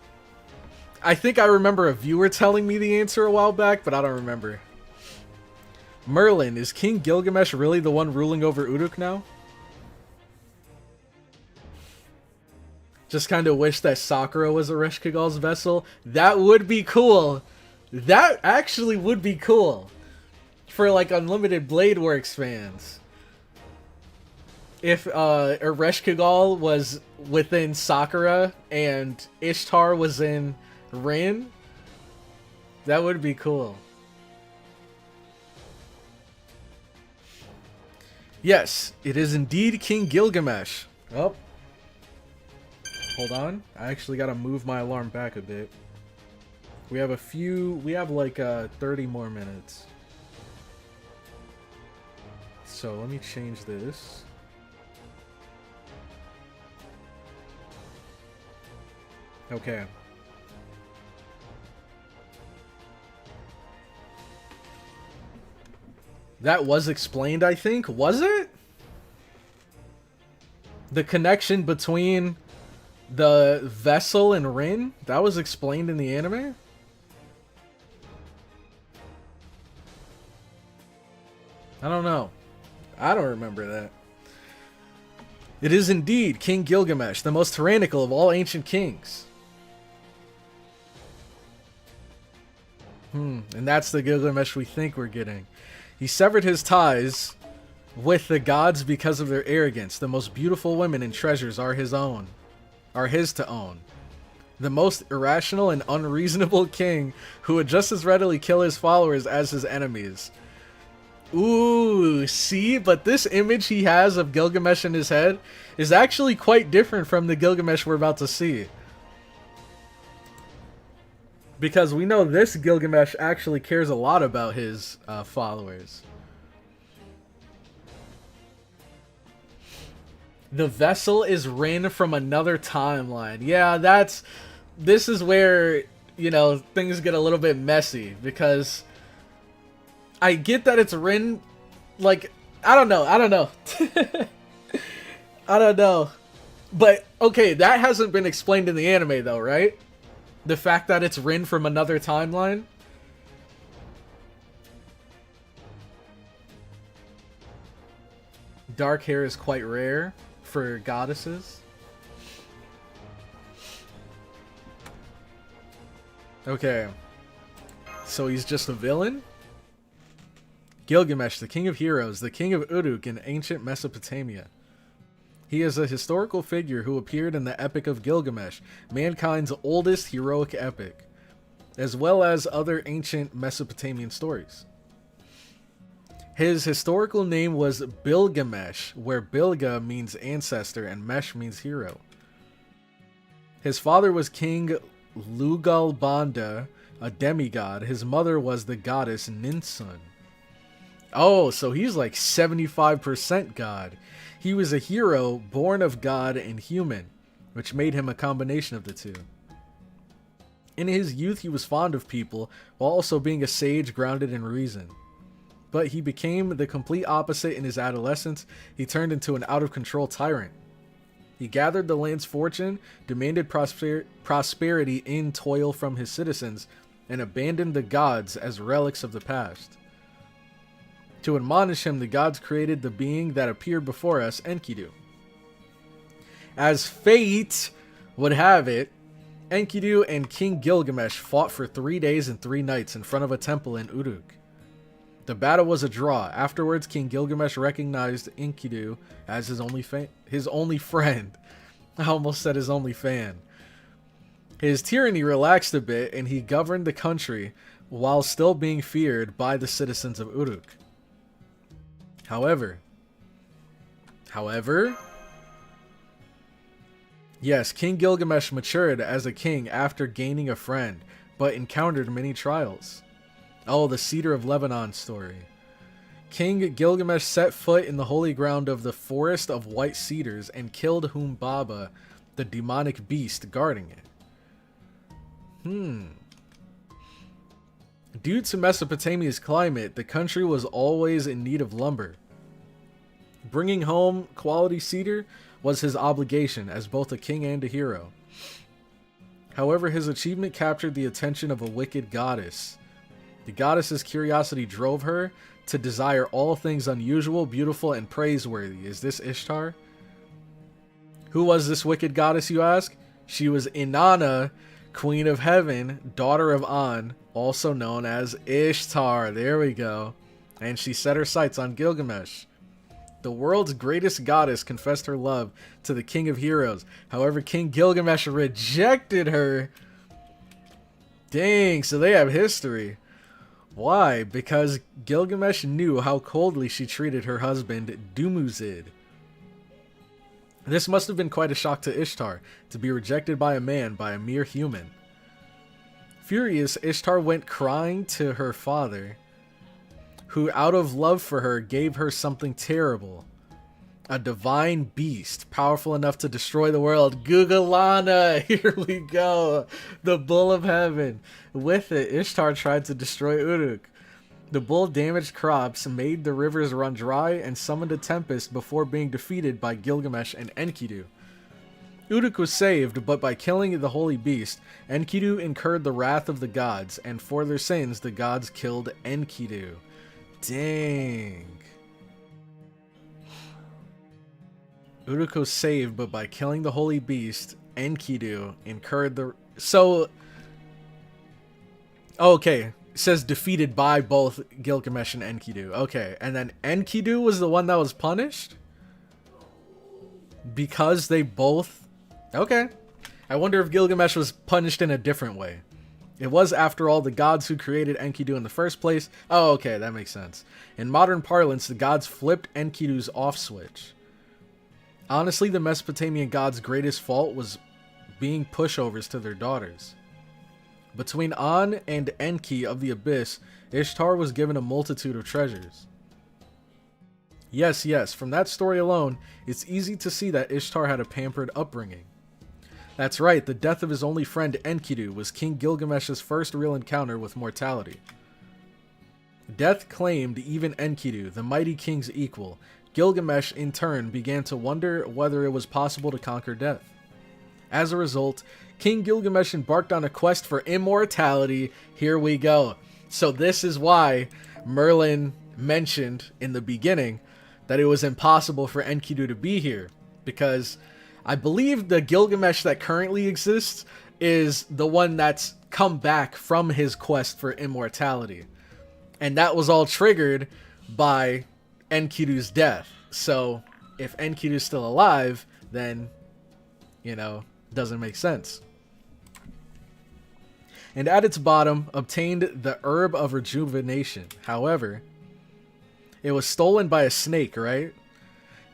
I think I remember a viewer telling me the answer a while back, but I don't remember. Merlin, is King Gilgamesh really the one ruling over Uruk now? Just kind of wish that Sakura was Ereshkigal's vessel. That would be cool. That actually would be cool. For like Unlimited Blade Works fans. If Ereshkigal was within Sakura and Ishtar was in Rin, that would be cool. Yes, it is indeed King Gilgamesh. Oh. Hold on. I actually gotta move my alarm back a bit. We have like 30 more minutes. So let me change this. Okay. That was explained, I think. Was it? The connection between the vessel and Rin? That was explained in the anime? I don't know. I don't remember that. It is indeed King Gilgamesh, the most tyrannical of all ancient kings. And that's the Gilgamesh we think we're getting. He severed his ties with the gods because of their arrogance. The most beautiful women and treasures are his to own. The most irrational and unreasonable king who would just as readily kill his followers as his enemies. Ooh, see? But this image he has of Gilgamesh in his head is actually quite different from the Gilgamesh we're about to see. Because we know this Gilgamesh actually cares a lot about his followers. The vessel is Rin from another timeline. Yeah, this is where, you know, things get a little bit messy. Because I get that it's Rin, like, I don't know. I don't know. But, okay, that hasn't been explained in the anime though, right? The fact that it's Rin from another timeline? Dark hair is quite rare for goddesses. Okay. So he's just a villain? Gilgamesh, the king of heroes, the king of Uruk in ancient Mesopotamia. He is a historical figure who appeared in the Epic of Gilgamesh, mankind's oldest heroic epic, as well as other ancient Mesopotamian stories. His historical name was Bilgamesh, where Bilga means ancestor and Mesh means hero. His father was King Lugalbanda, a demigod. His mother was the goddess Ninsun. Oh, so he's like 75% god. He was a hero born of God and human, which made him a combination of the two. In his youth, he was fond of people, while also being a sage grounded in reason. But he became the complete opposite in his adolescence. He turned into an out-of-control tyrant. He gathered the land's fortune, demanded prosperity in toil from his citizens, and abandoned the gods as relics of the past. To admonish him, the gods created the being that appeared before us, Enkidu. As fate would have it, Enkidu and King Gilgamesh fought for 3 days and 3 nights in front of a temple in Uruk. The battle was a draw. Afterwards, King Gilgamesh recognized Enkidu as his only friend. I almost said his only fan. His tyranny relaxed a bit, and he governed the country while still being feared by the citizens of Uruk. However, yes, King Gilgamesh matured as a king after gaining a friend, but encountered many trials. Oh, the Cedar of Lebanon story. King Gilgamesh set foot in the holy ground of the Forest of White Cedars and killed Humbaba, the demonic beast guarding it. Due to Mesopotamia's climate, the country was always in need of lumber. Bringing home quality cedar was his obligation as both a king and a hero. However, his achievement captured the attention of a wicked goddess. The goddess's curiosity drove her to desire all things unusual, beautiful, and praiseworthy. Is this Ishtar? Who was this wicked goddess, you ask? She was Inanna, Queen of Heaven, daughter of An, also known as Ishtar. There we go. And she set her sights on Gilgamesh. The world's greatest goddess confessed her love to the king of heroes. However, King Gilgamesh rejected her. Dang, so they have history. Why? Because Gilgamesh knew how coldly she treated her husband, Dumuzid. This must have been quite a shock to Ishtar, to be rejected by a man, by a mere human. Furious, Ishtar went crying to her father, who out of love for her gave her something terrible. A divine beast, powerful enough to destroy the world. Gugalana! Here we go! The Bull of Heaven. With it, Ishtar tried to destroy Uruk. The bull damaged crops, made the rivers run dry, and summoned a tempest before being defeated by Gilgamesh and Enkidu. Uruk was saved, but by killing the holy beast, Enkidu incurred the wrath of the gods, and for their sins, the gods killed Enkidu. Dang. Uruk was saved, but by killing the holy beast, Enkidu incurred the... So... Okay. It says defeated by both Gilgamesh and Enkidu. Okay. And then Enkidu was the one that was punished? Because they both... Okay. I wonder if Gilgamesh was punished in a different way. It was, after all, the gods who created Enkidu in the first place. Oh, okay. That makes sense. In modern parlance, the gods flipped Enkidu's off switch. Honestly, the Mesopotamian gods' greatest fault was being pushovers to their daughters. Between An and Enki of the Abyss, Ishtar was given a multitude of treasures. Yes, from that story alone, it's easy to see that Ishtar had a pampered upbringing. That's right, the death of his only friend Enkidu was King Gilgamesh's first real encounter with mortality. Death claimed even Enkidu, the mighty king's equal. Gilgamesh, in turn, began to wonder whether it was possible to conquer death. As a result, King Gilgamesh embarked on a quest for immortality. Here we go. So this is why Merlin mentioned in the beginning that it was impossible for Enkidu to be here. Because I believe the Gilgamesh that currently exists is the one that's come back from his quest for immortality. And that was all triggered by Enkidu's death. So if Enkidu's still alive, then, you know, doesn't make sense. And at its bottom, obtained the Herb of Rejuvenation. However, it was stolen by a snake, right?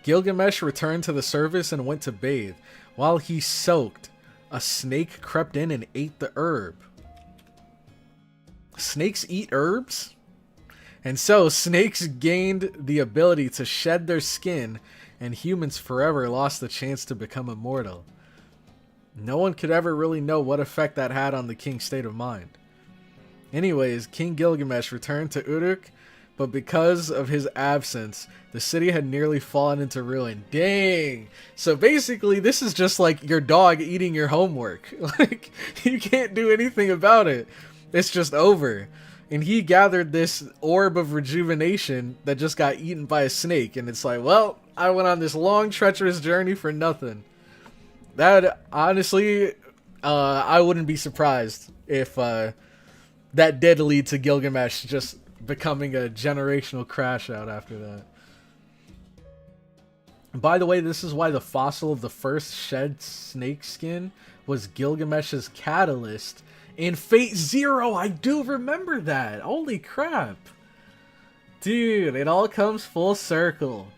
Gilgamesh returned to the surface and went to bathe. While he soaked, a snake crept in and ate the herb. Snakes eat herbs? And so, snakes gained the ability to shed their skin, and humans forever lost the chance to become immortal. No one could ever really know what effect that had on the king's state of mind. Anyways, King Gilgamesh returned to Uruk, but because of his absence, the city had nearly fallen into ruin. Dang! So basically, this is just like your dog eating your homework. Like, you can't do anything about it. It's just over. And he gathered this orb of rejuvenation that just got eaten by a snake. And it's like, well, I went on this long, treacherous journey for nothing. That, honestly, I wouldn't be surprised if that did lead to Gilgamesh just becoming a generational crash out after that. By the way, this is why the fossil of the first shed snake skin was Gilgamesh's catalyst in Fate Zero. I do remember that. Holy crap. Dude, it all comes full circle.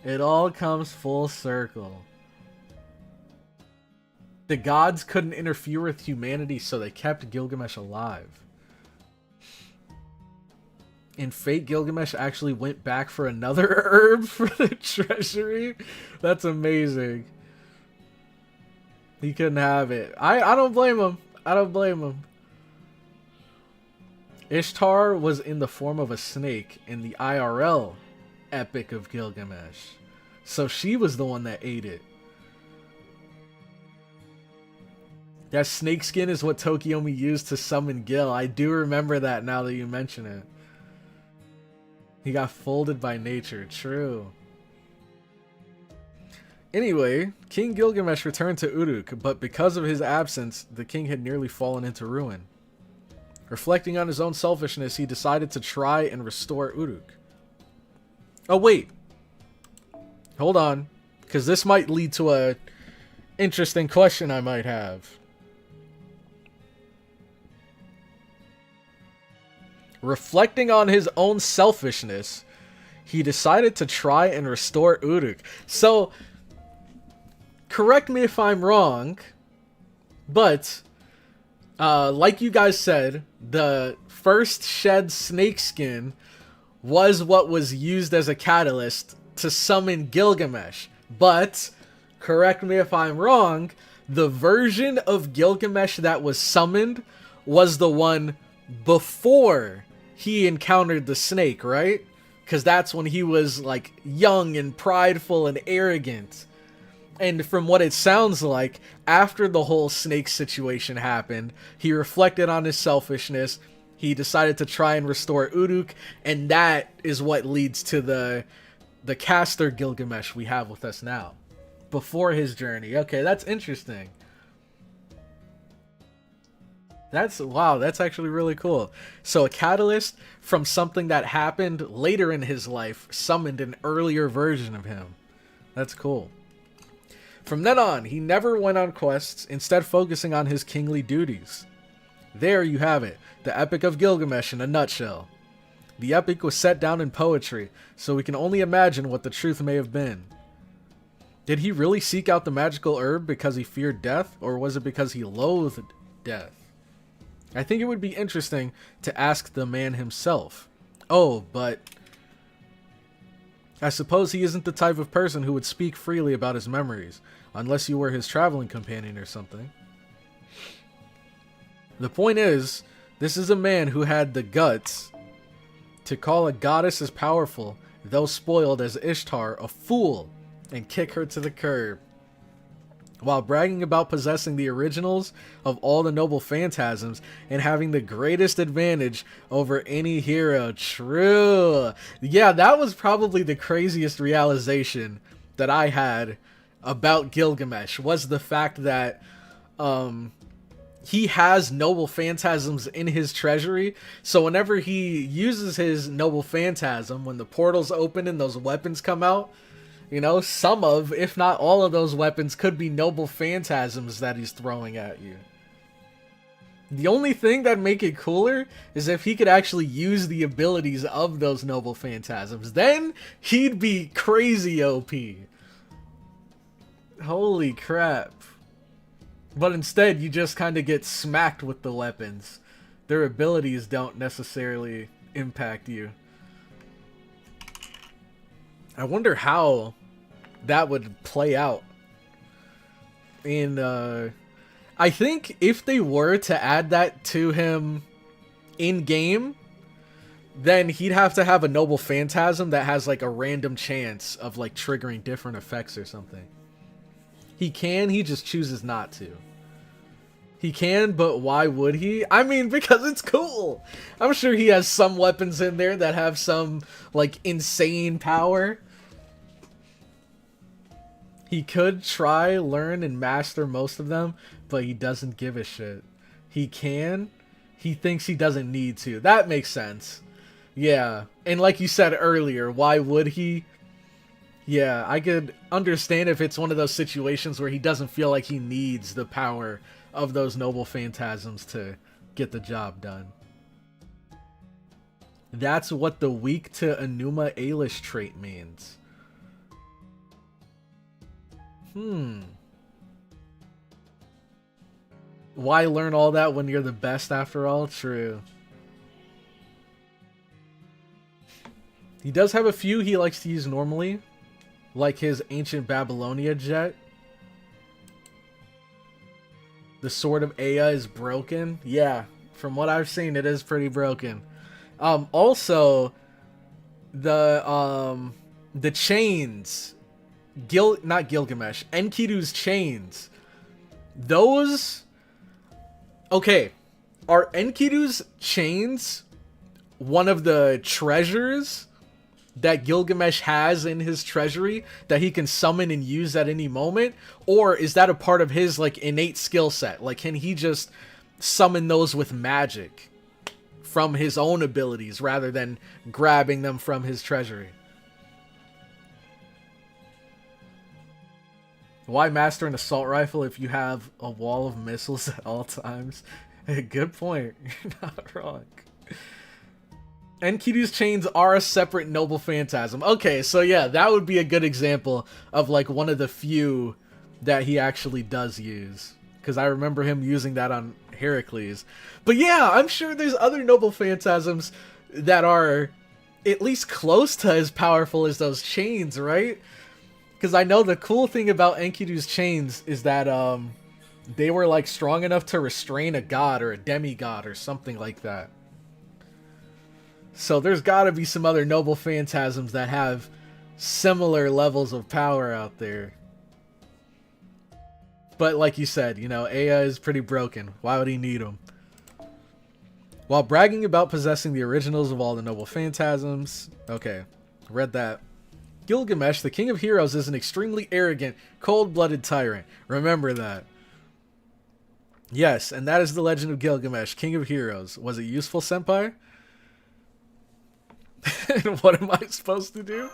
It all comes full circle. The gods couldn't interfere with humanity, so they kept Gilgamesh alive. In Fate, Gilgamesh actually went back for another herb for the treasury. That's amazing. He couldn't have it. I don't blame him. I don't blame him. Ishtar was in the form of a snake in the IRL Epic of Gilgamesh. So she was the one that ate it. That snake skin is what Tokiomi used to summon Gil. I do remember that now that you mention it. He got folded by nature. True. Anyway, King Gilgamesh returned to Uruk, but because of his absence, the king had nearly fallen into ruin. Reflecting on his own selfishness, he decided to try and restore Uruk. Oh, wait. Hold on. Because this might lead to a interesting question I might have. Reflecting on his own selfishness, he decided to try and restore Uruk. So, correct me if I'm wrong, but, like you guys said, the first shed snakeskin was what was used as a catalyst to summon Gilgamesh. But, correct me if I'm wrong, the version of Gilgamesh that was summoned was the one before he encountered the snake, right? Because that's when he was like young and prideful and arrogant. And from what it sounds like, after the whole snake situation happened, he reflected on his selfishness. He decided to try and restore Uruk, and that is what leads to the caster Gilgamesh we have with us now. Before his journey. Okay, that's interesting. Wow, that's actually really cool. So a catalyst from something that happened later in his life summoned an earlier version of him. That's cool. From then on, he never went on quests, instead focusing on his kingly duties. There you have it, the Epic of Gilgamesh in a nutshell. The epic was set down in poetry, so we can only imagine what the truth may have been. Did he really seek out the magical herb because he feared death, or was it because he loathed death? I think it would be interesting to ask the man himself. Oh, but I suppose he isn't the type of person who would speak freely about his memories, unless you were his traveling companion or something. The point is, this is a man who had the guts to call a goddess as powerful, though spoiled as Ishtar, a fool, and kick her to the curb, while bragging about possessing the originals of all the noble phantasms and having the greatest advantage over any hero. True. Yeah, that was probably the craziest realization that I had about Gilgamesh, was the fact that he has noble phantasms in his treasury. So whenever he uses his noble phantasm, when the portals open and those weapons come out, you know, some of, if not all of those weapons could be noble phantasms that he's throwing at you. The only thing that'd make it cooler is if he could actually use the abilities of those noble phantasms. Then he'd be crazy OP. Holy crap. But instead, you just kind of get smacked with the weapons. Their abilities don't necessarily impact you. I wonder how that would play out. And I think if they were to add that to him in-game, then he'd have to have a noble phantasm that has like a random chance of like triggering different effects or something. He can, he just chooses not to. He can, but why would he? I mean, because it's cool. I'm sure he has some weapons in there that have some like insane power. He could try, learn, and master most of them, but he doesn't give a shit. He can. He thinks he doesn't need to. That makes sense. Yeah, and like you said earlier, why would he? Yeah, I could understand if it's one of those situations where he doesn't feel like he needs the power of those noble phantasms to get the job done. That's what the weak to Enuma Elish trait means. Why learn all that when you're the best after all? True. He does have a few he likes to use normally, like his Ancient Babylonia jet. The Sword of Ea is broken. Yeah, from what I've seen, it is pretty broken. Also, the chains, not Gilgamesh, Enkidu's chains. Those, okay, are Enkidu's chains one of the treasures that Gilgamesh has in his treasury that he can summon and use at any moment? Or is that a part of his like innate skill set? Like, can he just summon those with magic from his own abilities rather than grabbing them from his treasury? Why master an assault rifle if you have a wall of missiles at all times? Good point. You're not wrong. Enkidu's chains are a separate noble phantasm. Okay, so yeah, that would be a good example of like one of the few that he actually does use. Because I remember him using that on Heracles. But yeah, I'm sure there's other noble phantasms that are at least close to as powerful as those chains, right? Because I know the cool thing about Enkidu's chains is that they were like strong enough to restrain a god or a demigod or something like that. So there's got to be some other noble phantasms that have similar levels of power out there. But like you said, you know, Ea is pretty broken. Why would he need them? While bragging about possessing the originals of all the noble phantasms. Okay, read that. Gilgamesh, the king of heroes, is an extremely arrogant, cold-blooded tyrant. Remember that. Yes, and that is the legend of Gilgamesh, king of heroes. Was it useful, senpai? And what am I supposed to do?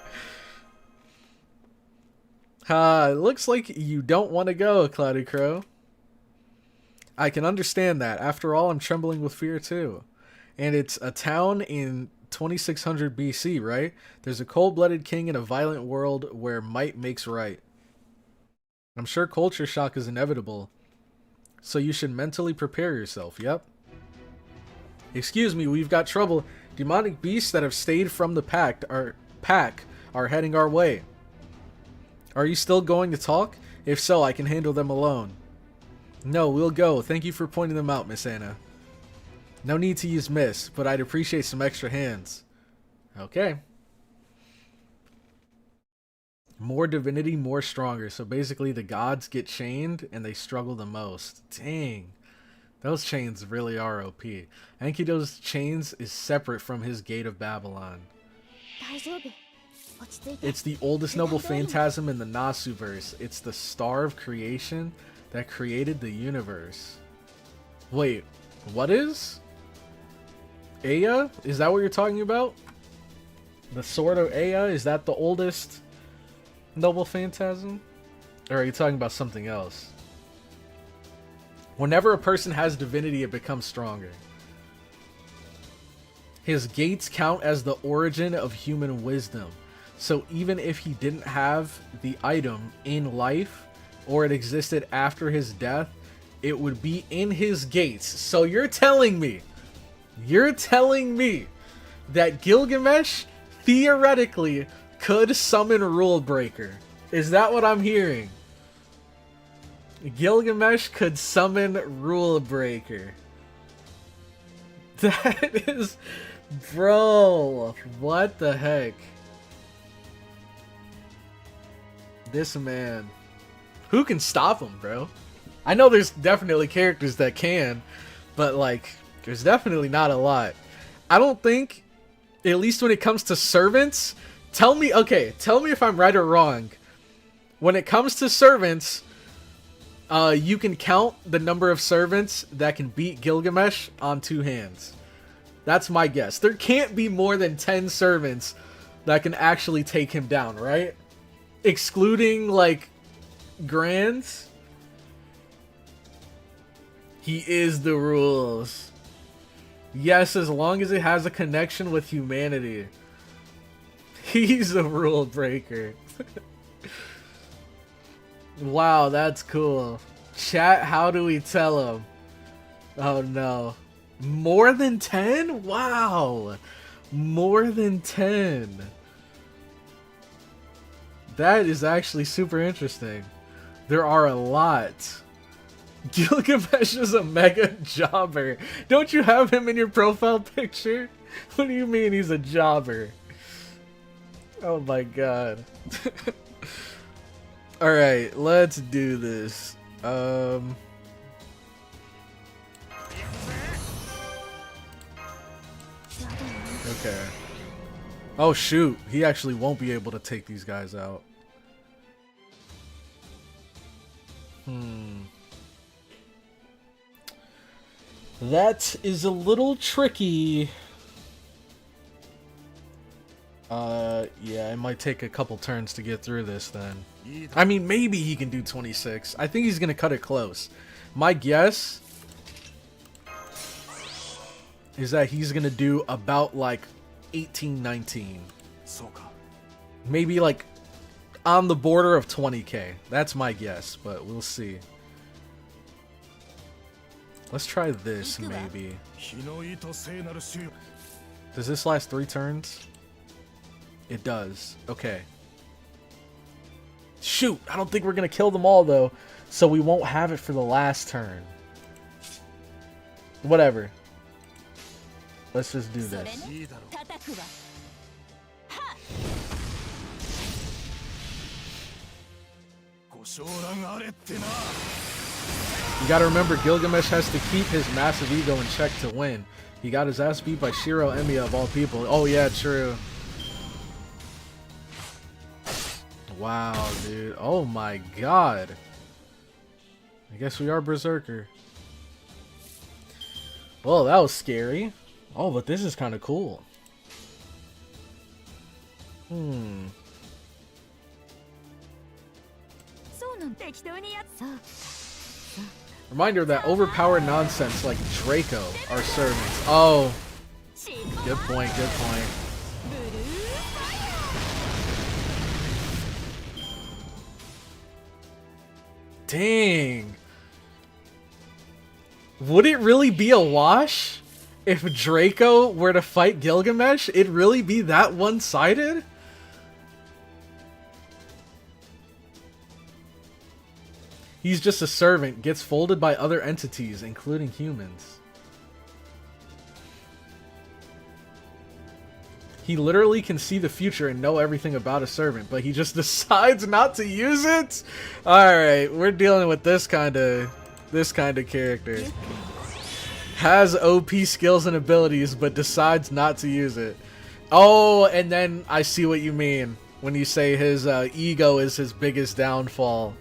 It looks like you don't want to go, CloudyCrow. I can understand that. After all, I'm trembling with fear too. And it's a town in 2600 BC, right? There's a cold-blooded king in a violent world where might makes right. I'm sure culture shock is inevitable. So you should mentally prepare yourself, yep. Excuse me, we've got trouble. Demonic beasts that have stayed from the pack are heading our way. Are you still going to talk? If so, I can handle them alone. No, we'll go. Thank you for pointing them out, Miss Anna. No need to use Miss, but I'd appreciate some extra hands. Okay. More divinity, more stronger. So basically the gods get chained and they struggle the most. Dang. Those chains really are OP. Enkidu's chains is separate from his Gate of Babylon. It's the oldest noble phantasm in the Nasuverse. It's the star of creation that created the universe. Wait, what is? Ea? Is that what you're talking about? The Sword of Ea? Is that the oldest noble phantasm? Or are you talking about something else? Whenever a person has divinity, it becomes stronger. His gates count as the origin of human wisdom. So even if he didn't have the item in life, or it existed after his death, it would be in his gates. So you're telling me that Gilgamesh theoretically could summon Rule Breaker. Is that what I'm hearing? Gilgamesh could summon Rule Breaker. That is... Bro, what the heck? This man. Who can stop him, bro? I know there's definitely characters that can, but like, there's definitely not a lot. I don't think, at least when it comes to servants, tell me if I'm right or wrong. When it comes to servants, you can count the number of servants that can beat Gilgamesh on two hands. That's my guess. There can't be more than 10 servants that can actually take him down, right? Excluding, like, Grands. He is the rules. Yes, as long as it has a connection with humanity. He's a rule breaker. Wow, that's cool. Chat, how do we tell him? Oh no. More than 10? Wow. More than 10. That is actually super interesting. There are a lot. Gilgamesh is a mega jobber. Don't you have him in your profile picture? What do you mean he's a jobber? Oh my god. Alright, let's do this. Okay. Oh shoot, he actually won't be able to take these guys out. That is a little tricky. Yeah, it might take a couple turns to get through this then. I mean, maybe he can do 26. I think he's gonna cut it close. My guess is that he's gonna do about like 18, 19. Maybe like on the border of 20k. That's my guess, but we'll see. Let's try this, maybe. Does this last 3 turns? It does. Okay. Shoot! I don't think we're gonna kill them all, though. So we won't have it for the last turn. Whatever. Let's just do this. You gotta remember, Gilgamesh has to keep his massive ego in check to win. He got his ass beat by Shiro Emiya of all people. Oh yeah, true. Wow, dude. Oh my god. I guess we are Berserker. Well, that was scary. Oh, but this is kind of cool. Reminder that overpowered nonsense like Draco are servants. Oh. Good point, good point. Dang. Would it really be a wash? If Draco were to fight Gilgamesh, it'd really be that one-sided? He's just a servant, gets folded by other entities, including humans. He literally can see the future and know everything about a servant, but he just decides not to use it? Alright, we're dealing with this kind of character. Has OP skills and abilities, but decides not to use it. Oh, and then I see what you mean when you say his ego is his biggest downfall.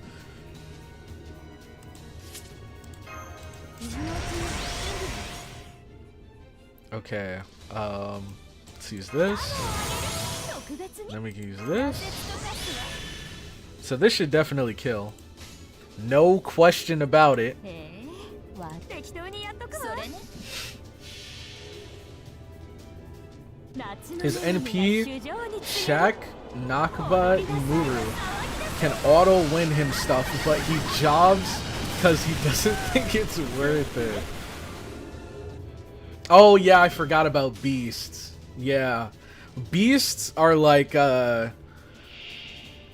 Okay, let's use this. Then we can use this. So this should definitely kill. No question about it. His NP, Shaq, Nakaba, Imuru can auto-win him stuff, but he jobs because he doesn't think it's worth it. Oh yeah, I forgot about beasts. Yeah. Beasts are like,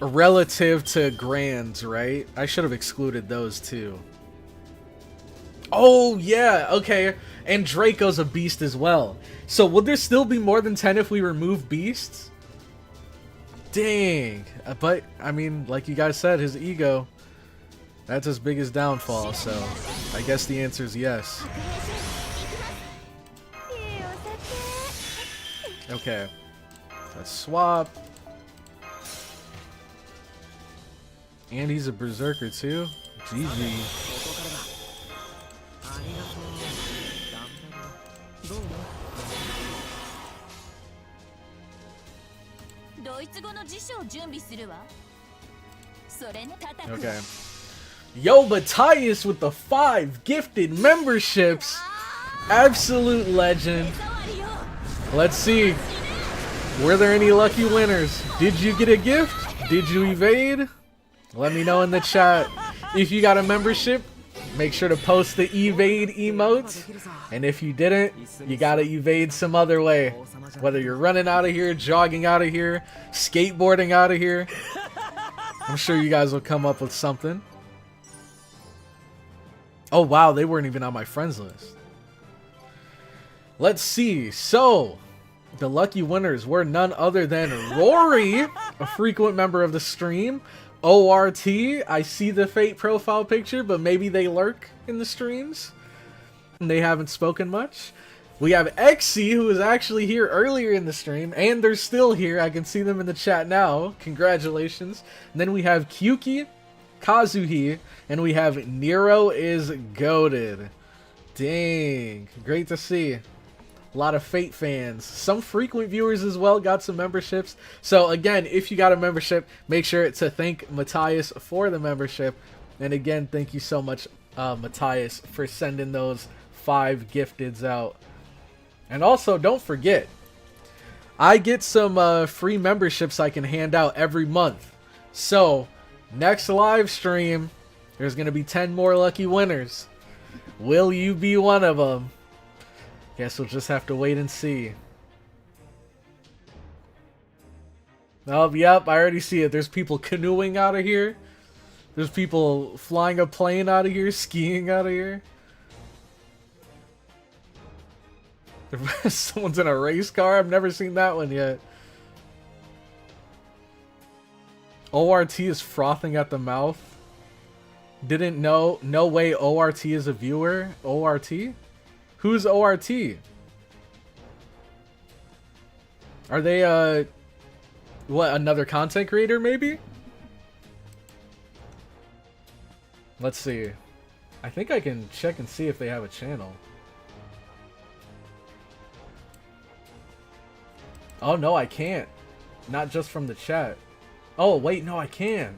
relative to grands, right? I should have excluded those too. Oh yeah, okay. And Draco's a beast as well. So would there still be more than 10 if we remove beasts? Dang. But, I mean, like you guys said, his ego, that's his biggest downfall, so I guess the answer is yes. Okay. Let's swap. And he's a berserker too. GG. Okay. Yo, Matthias with the 5 gifted memberships. Absolute legend. Let's see. Were there any lucky winners? Did you get a gift? Did you evade? Let me know in the chat. If you got a membership, make sure to post the evade emote. And if you didn't, you gotta evade some other way. Whether you're running out of here, jogging out of here, skateboarding out of here. I'm sure you guys will come up with something. Oh wow, they weren't even on my friends list. Let's see. So, the lucky winners were none other than Rory, a frequent member of the stream. ORT, I see the Fate profile picture, but maybe they lurk in the streams. And they haven't spoken much. We have Exy, who was actually here earlier in the stream, and they're still here. I can see them in the chat now. Congratulations. And then we have Kyuki, Kazuhi, and we have Nero is goated. Dang, great to see. A lot of Fate fans. Some frequent viewers as well got some memberships. So again, if you got a membership, make sure to thank Matthias for the membership. And again, thank you so much, Matthias, for sending those 5 gifteds out. And also, don't forget, I get some free memberships I can hand out every month. So, next live stream, there's going to be 10 more lucky winners. Will you be one of them? Guess we'll just have to wait and see. Oh, yep, I already see it. There's people canoeing out of here. There's people flying a plane out of here, skiing out of here. Someone's in a race car? I've never seen that one yet. ORT is frothing at the mouth. Didn't know. No way ORT is a viewer. ORT? Who's ORT? Are they, what, another content creator, maybe? Let's see. I think I can check and see if they have a channel. Oh, no, I can't. Not just from the chat. Oh, wait, no, I can.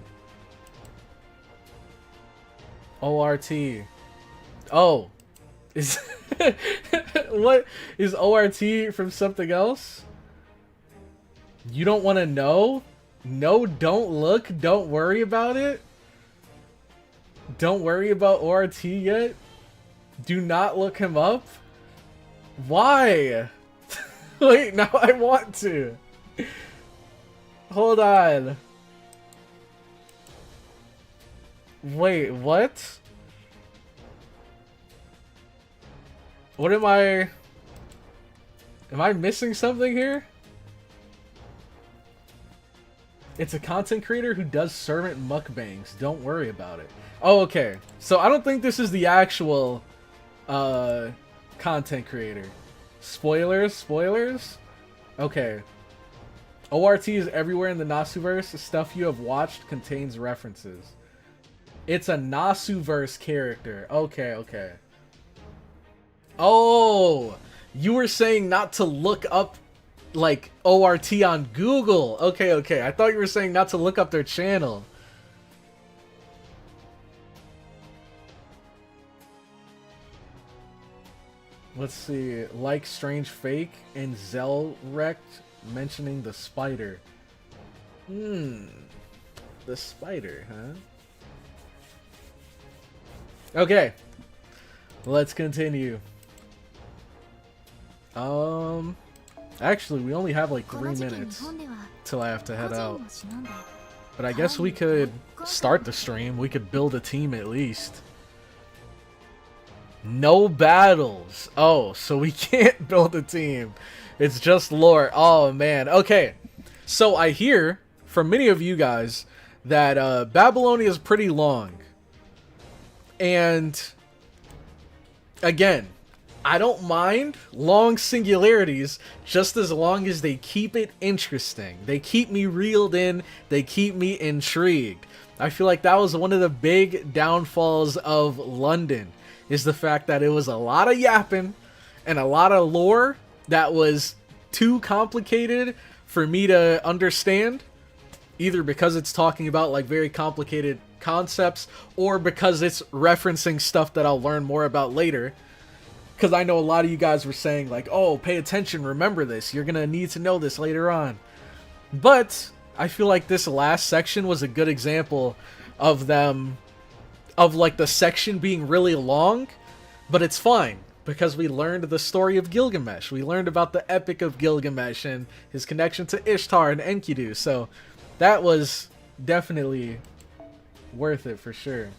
ORT. Oh. Is what is ORT from something else? You don't want to know? No, don't look. Don't worry about it. Don't worry about ORT yet. Do not look him up. Why? Wait, now I want to. Hold on. Wait, what? What am I... Am I missing something here? It's a content creator who does servant mukbangs. Don't worry about it. Oh, okay. So I don't think this is the actual content creator. Spoilers? Spoilers? Okay. ORT is everywhere in the Nasuverse. Stuff you have watched contains references. It's a Nasuverse character. Okay, okay. Oh! You were saying not to look up, like, ORT on Google. Okay, okay. I thought you were saying not to look up their channel. Let's see. Like Strange Fake and Zelrect mentioning the spider. The spider, huh? Okay. Let's continue. Actually, we only have like 3 minutes till I have to head out. But I guess we could start the stream. We could build a team at least. No battles. Oh, so we can't build a team. It's just lore. Oh, man. Okay. So I hear from many of you guys that Babylonia is pretty long. And again, I don't mind long singularities just as long as they keep it interesting. They keep me reeled in. They keep me intrigued. I feel like that was one of the big downfalls of London, is the fact that it was a lot of yapping and a lot of lore that was too complicated for me to understand, either because it's talking about like very complicated concepts or because it's referencing stuff that I'll learn more about later. Because I know a lot of you guys were saying like, oh, pay attention, remember this, you're gonna need to know this later on. But I feel like this last section was a good example of them, of like the section being really long, but it's fine because we learned the story of Gilgamesh. We learned about the Epic of Gilgamesh and his connection to Ishtar and Enkidu. So that was definitely worth it for sure.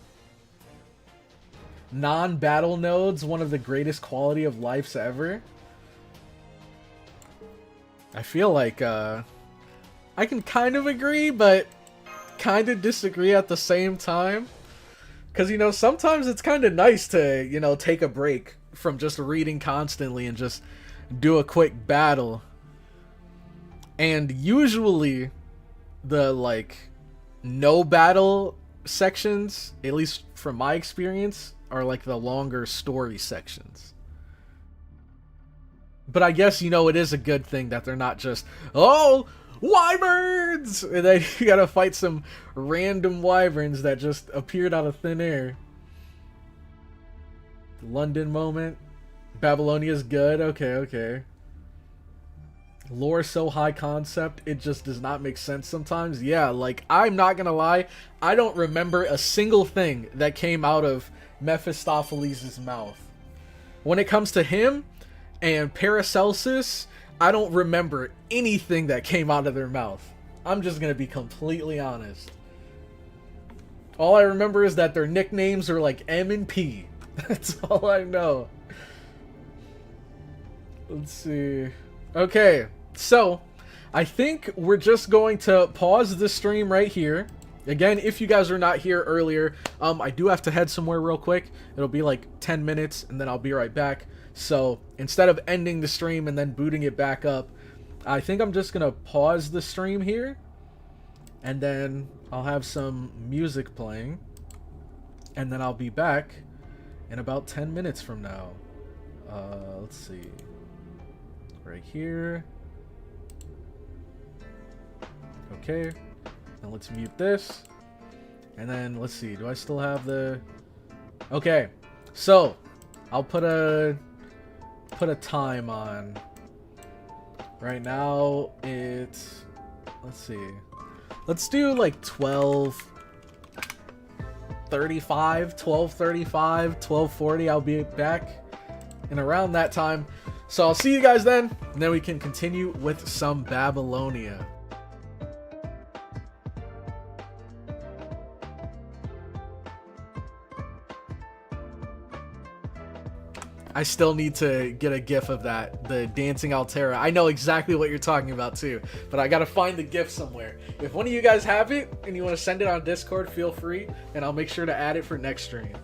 Non-battle nodes, one of the greatest quality of lives ever. I feel like I can kind of agree, but kind of disagree at the same time. Because, you know, sometimes it's kind of nice to, you know, take a break from just reading constantly and just do a quick battle. And usually the, like, no battle sections, at least from my experience, are like the longer story sections. But I guess, you know, it is a good thing that they're not just, oh, wyverns! And then you gotta fight some random wyverns that just appeared out of thin air. London moment. Babylonia's good. Okay. Lore so high concept, it just does not make sense sometimes. Yeah, like, I'm not gonna lie, I don't remember a single thing that came out of Mephistopheles' mouth. When it comes to him and Paracelsus, I don't remember anything that came out of their mouth. I'm just gonna be completely honest. All I remember is that their nicknames are like M and P. That's all I know. Let's see. Okay, so I think we're just going to pause the stream right here. Again, if you guys are not here earlier, I do have to head somewhere real quick. It'll be like 10 minutes and then I'll be right back. So instead of ending the stream and then booting it back up, I think I'm just gonna pause the stream here and then I'll have some music playing and then I'll be back in about 10 minutes from now. Let's see. Right here. Okay. And let's mute this. And then let's see. Do I still have the... Okay. So I'll put a time on. Right now it's... Let's see. Let's do like 12:35, 12:40. I'll be back in around that time. So I'll see you guys then, and then we can continue with some Babylonia. I still need to get a gif of that, the dancing Altera. I know exactly what you're talking about too, but I gotta find the gif somewhere. If one of you guys have it and you want to send it on Discord, feel free, and I'll make sure to add it for next stream.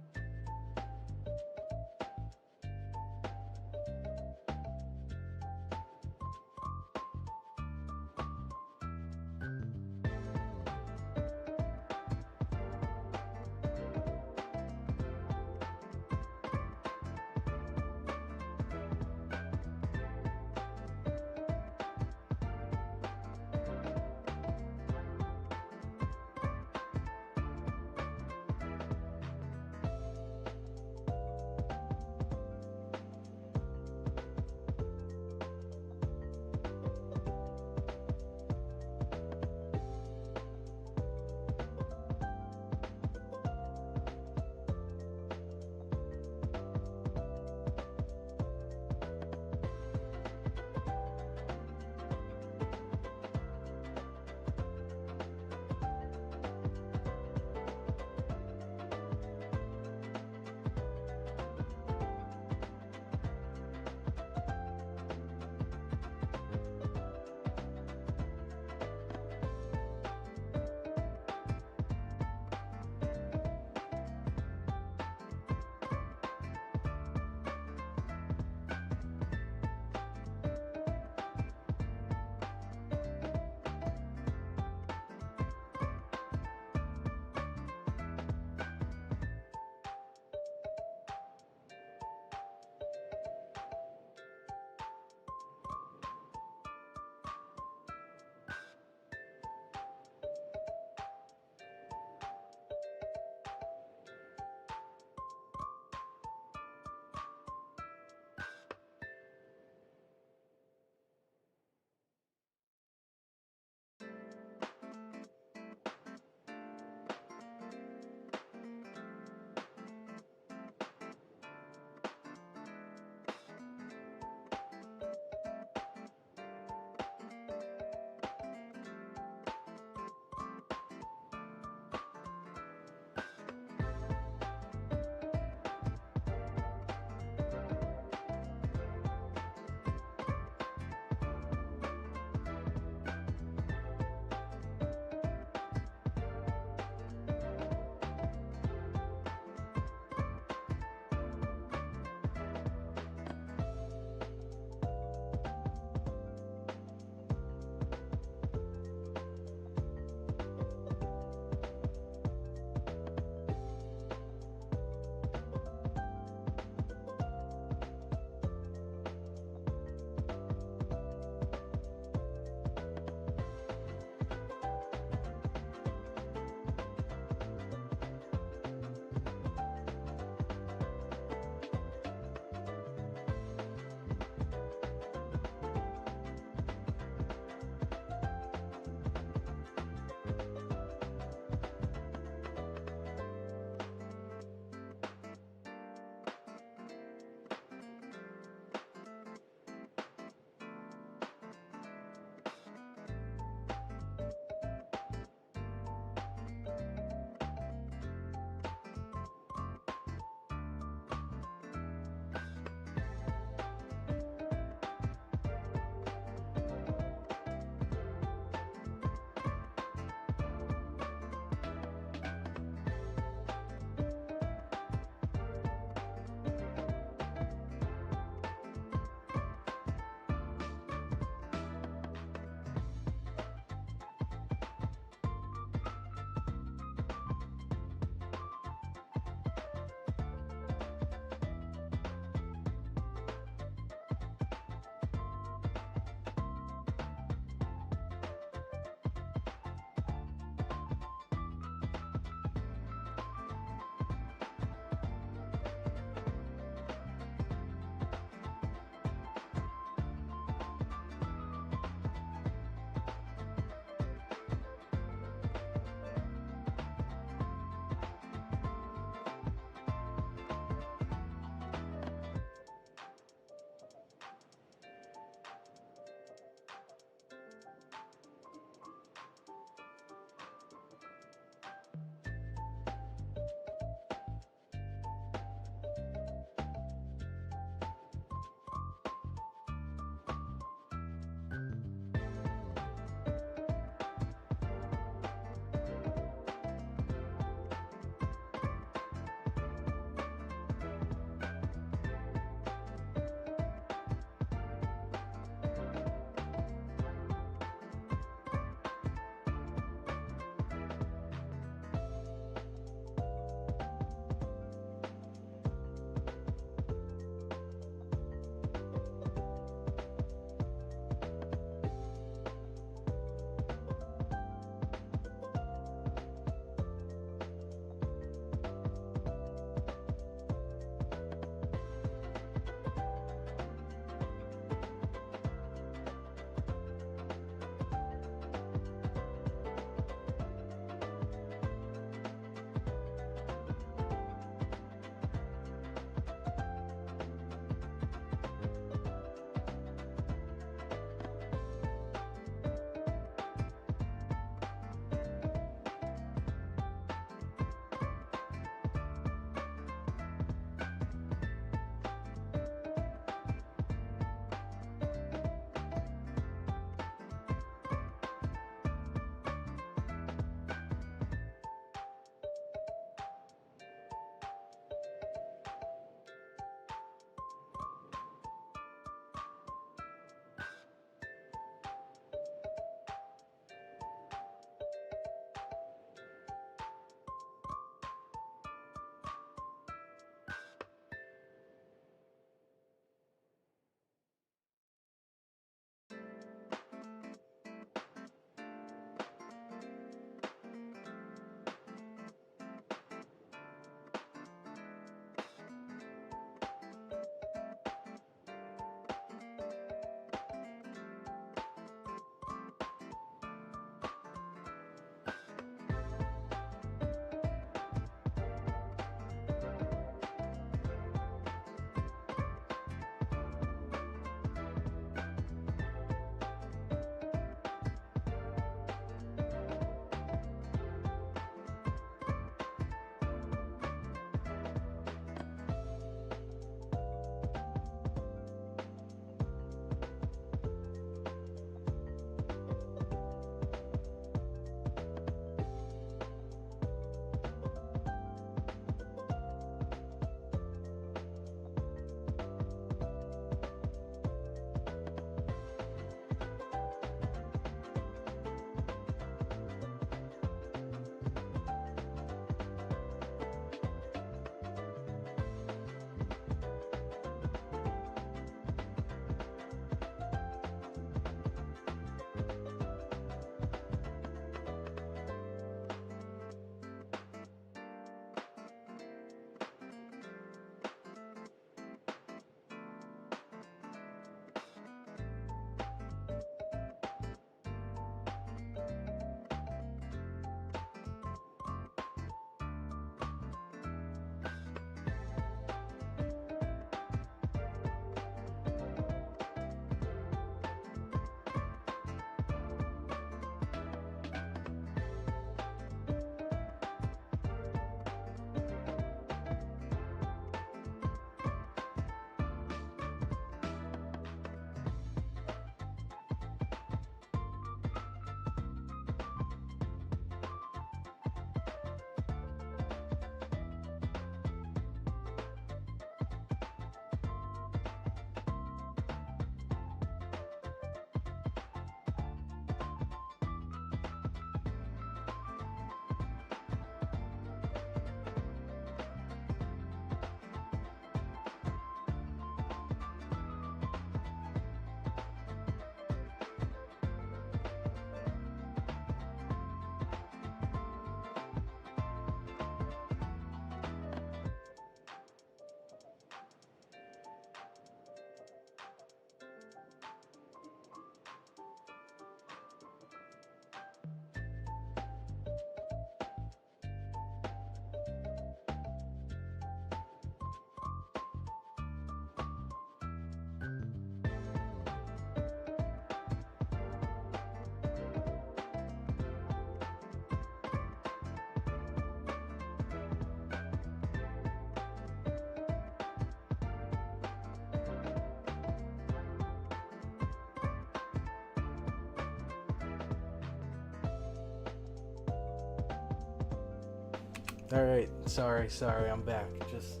Alright, sorry, I'm back. Just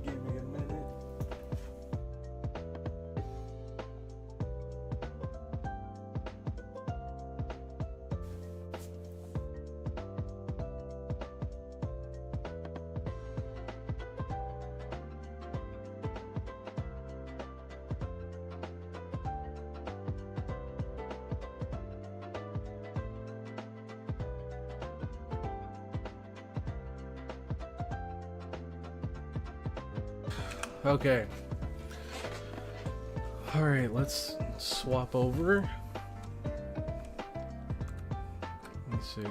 give me a minute. Okay. Alright, let's swap over. Let's see.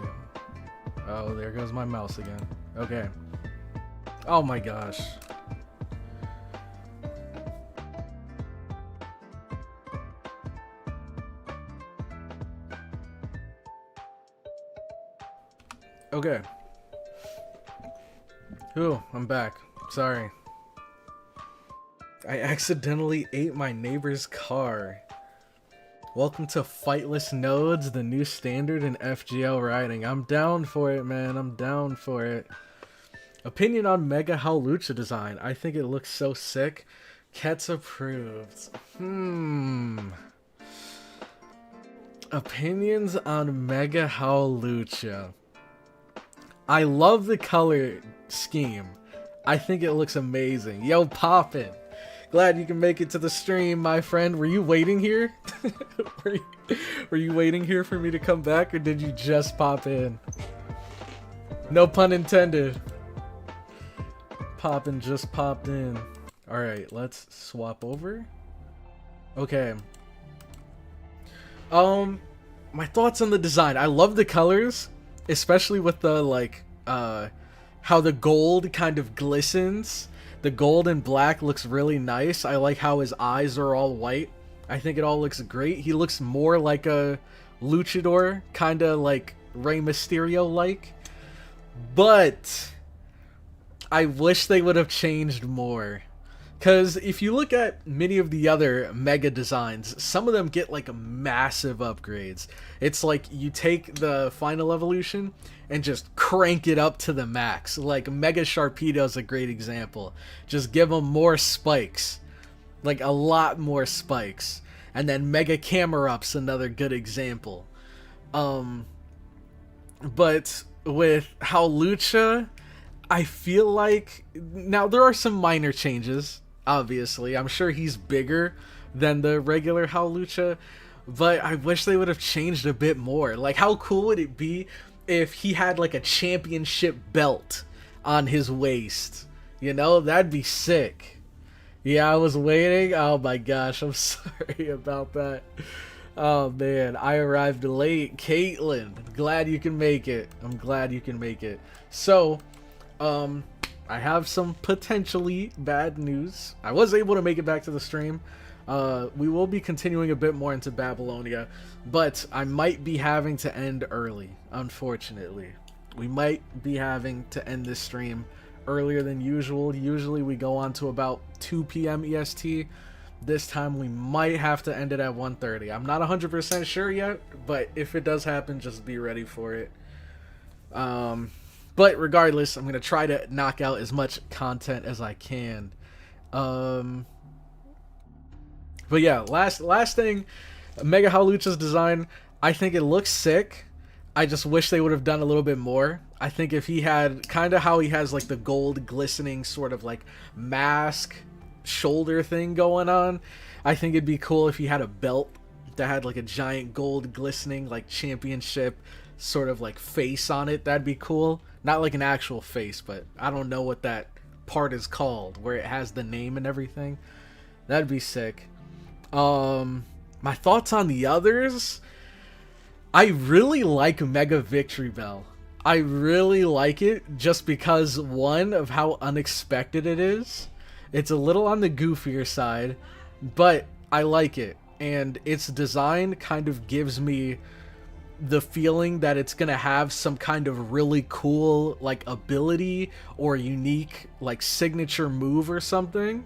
Oh, there goes my mouse again. Okay. Oh my gosh. Okay. Ooh, I'm back. Sorry. I accidentally ate my neighbor's car. Welcome to Fightless Nodes, the new standard in FGL writing. I'm down for it, man. I'm down for it. Opinion on Mega Howlucha design. I think it looks so sick. Kets approved. Opinions on Mega Howlucha. I love the color scheme. I think it looks amazing. Yo, Poppin'. Glad you can make it to the stream, my friend. Were you waiting here? were you waiting here for me to come back, or did you just pop in? No pun intended. Poppin' just popped in. Alright, let's swap over. Okay. My thoughts on the design. I love the colors, especially with the, like, how the gold kind of glistens. The gold and black looks really nice. I like how his eyes are all white. I think it all looks great. He looks more like a luchador, kind of like Rey Mysterio-like. But I wish they would have changed more. Because if you look at many of the other Mega designs, some of them get like massive upgrades. It's like you take the final evolution and just crank it up to the max. Like Mega Sharpedo is a great example. Just give them more spikes. Like a lot more spikes. And then Mega Camerup's another good example. But with Howlucha, I feel like... Now, there are some minor changes, obviously. I'm sure he's bigger than the regular Howlucha, but I wish they would have changed a bit more. Like, how cool would it be if he had, like, a championship belt on his waist? You know, that'd be sick. Yeah, I was waiting. Oh my gosh, I'm sorry about that. Oh man, I arrived late. Caitlin, glad you can make it. I'm glad you can make it. So, I have some potentially bad news. I was able to make it back to the stream. We will be continuing a bit more into Babylonia, but I might be having to end early, unfortunately. We might be having to end this stream earlier than usual. Usually we go on to about 2 p.m. EST. This time we might have to end it at 1:30. I'm not 100% sure yet, but if it does happen, just be ready for it. But regardless, I'm going to try to knock out as much content as I can. But yeah, last thing, Mega Howlucha's design, I think it looks sick. I just wish they would have done a little bit more. I think if he had kind of how he has like the gold glistening sort of like mask shoulder thing going on, I think it'd be cool if he had a belt that had like a giant gold glistening like championship sort of like face on it. That'd be cool. Not like an actual face, but I don't know what that part is called where it has the name and everything. That'd be sick. My thoughts on the others, I really like Mega Victory Bell. I really like it just because, one, of how unexpected it is. It's a little on the goofier side, but I like it. And its design kind of gives me the feeling that it's gonna have some kind of really cool like ability or unique like signature move or something.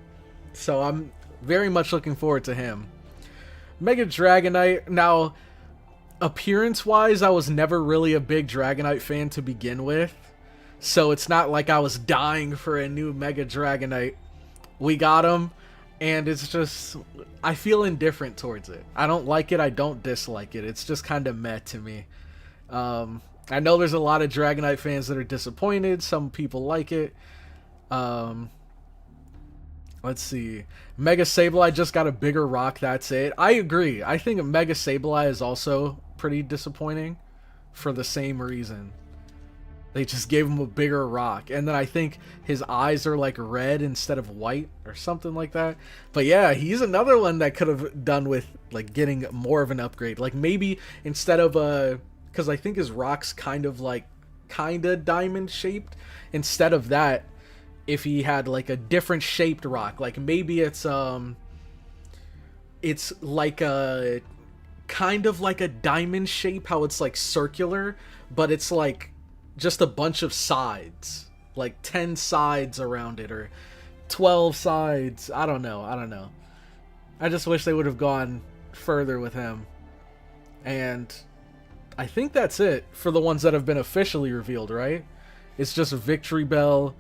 So I'm very much looking forward to him. Mega Dragonite, now appearance wise I was never really a big Dragonite fan to begin with, So it's not like I was dying for a new Mega Dragonite. We got him, and it's just, I feel indifferent towards it. I don't like it, I don't dislike it. It's just kind of meh to me. I know there's a lot of Dragonite fans that are disappointed. Some people like it. Let's see. Mega Sableye just got a bigger rock, that's it. I agree. I think Mega Sableye is also pretty disappointing for the same reason. They just gave him a bigger rock. And then I think his eyes are like red instead of white or something like that. But yeah, he's another one that could have done with like getting more of an upgrade. Like maybe instead of because I think his rock's kind of diamond shaped. Instead of that, if he had like a different shaped rock, like maybe it's like a kind of like a diamond shape, how it's like circular, but it's like just a bunch of sides, like 10 sides around it, or 12 sides. I don't know. I just wish they would have gone further with him. And I think that's it for the ones that have been officially revealed, right? It's just Victory Bell,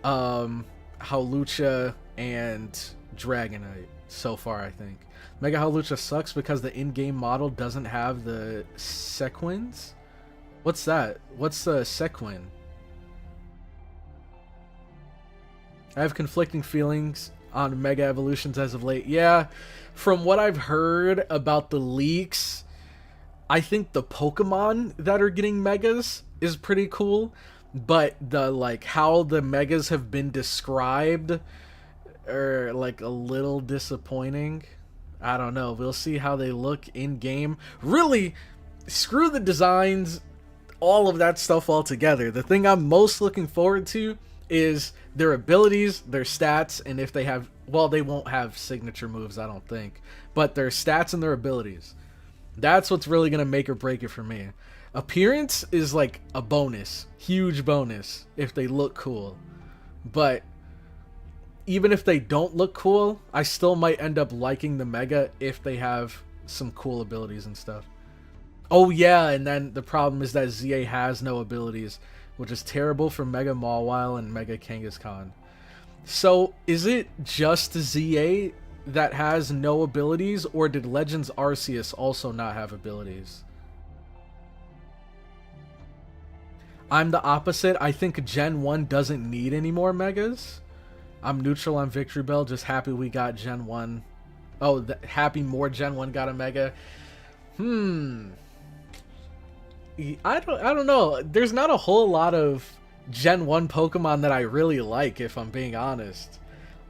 Hawlucha, and Dragonite so far, I think. Mega Hawlucha sucks because the in-game model doesn't have the sequins. What's that? What's the sequin? I have conflicting feelings on Mega Evolutions as of late. Yeah, from what I've heard about the leaks, I think the Pokemon that are getting Megas is pretty cool, but the like how the Megas have been described are like a little disappointing. I don't know. We'll see how they look in game. Really, screw the designs, all of that stuff all together. The thing I'm most looking forward to is their abilities, their stats, and if they have, well, they won't have signature moves, I don't think, but their stats and their abilities. That's what's really going to make or break it for me. Appearance is like a bonus, huge bonus, if they look cool. But even if they don't look cool, I still might end up liking the Mega if they have some cool abilities and stuff. Oh yeah, and then the problem is that ZA has no abilities, which is terrible for Mega Mawile and Mega Kangaskhan. So, is it just ZA that has no abilities, or did Legends Arceus also not have abilities? I'm the opposite. I think Gen 1 doesn't need any more Megas. I'm neutral on Victory Bell, just happy we got Gen 1. Oh, happy more Gen 1 got a Mega. I don't know. There's not a whole lot of Gen 1 Pokemon that I really like, if I'm being honest.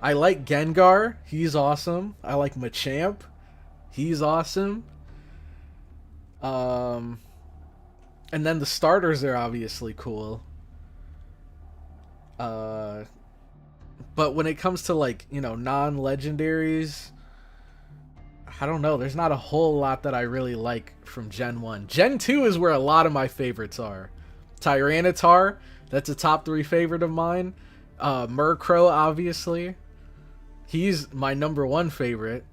I like Gengar. He's awesome. I like Machamp. He's awesome. And then the starters are obviously cool. But when it comes to like, you know, non-legendaries, I don't know. There's not a whole lot that I really like from Gen 1. Gen 2 is where a lot of my favorites are. Tyranitar, that's a top 3 favorite of mine. Murkrow, obviously. He's my number 1 favorite.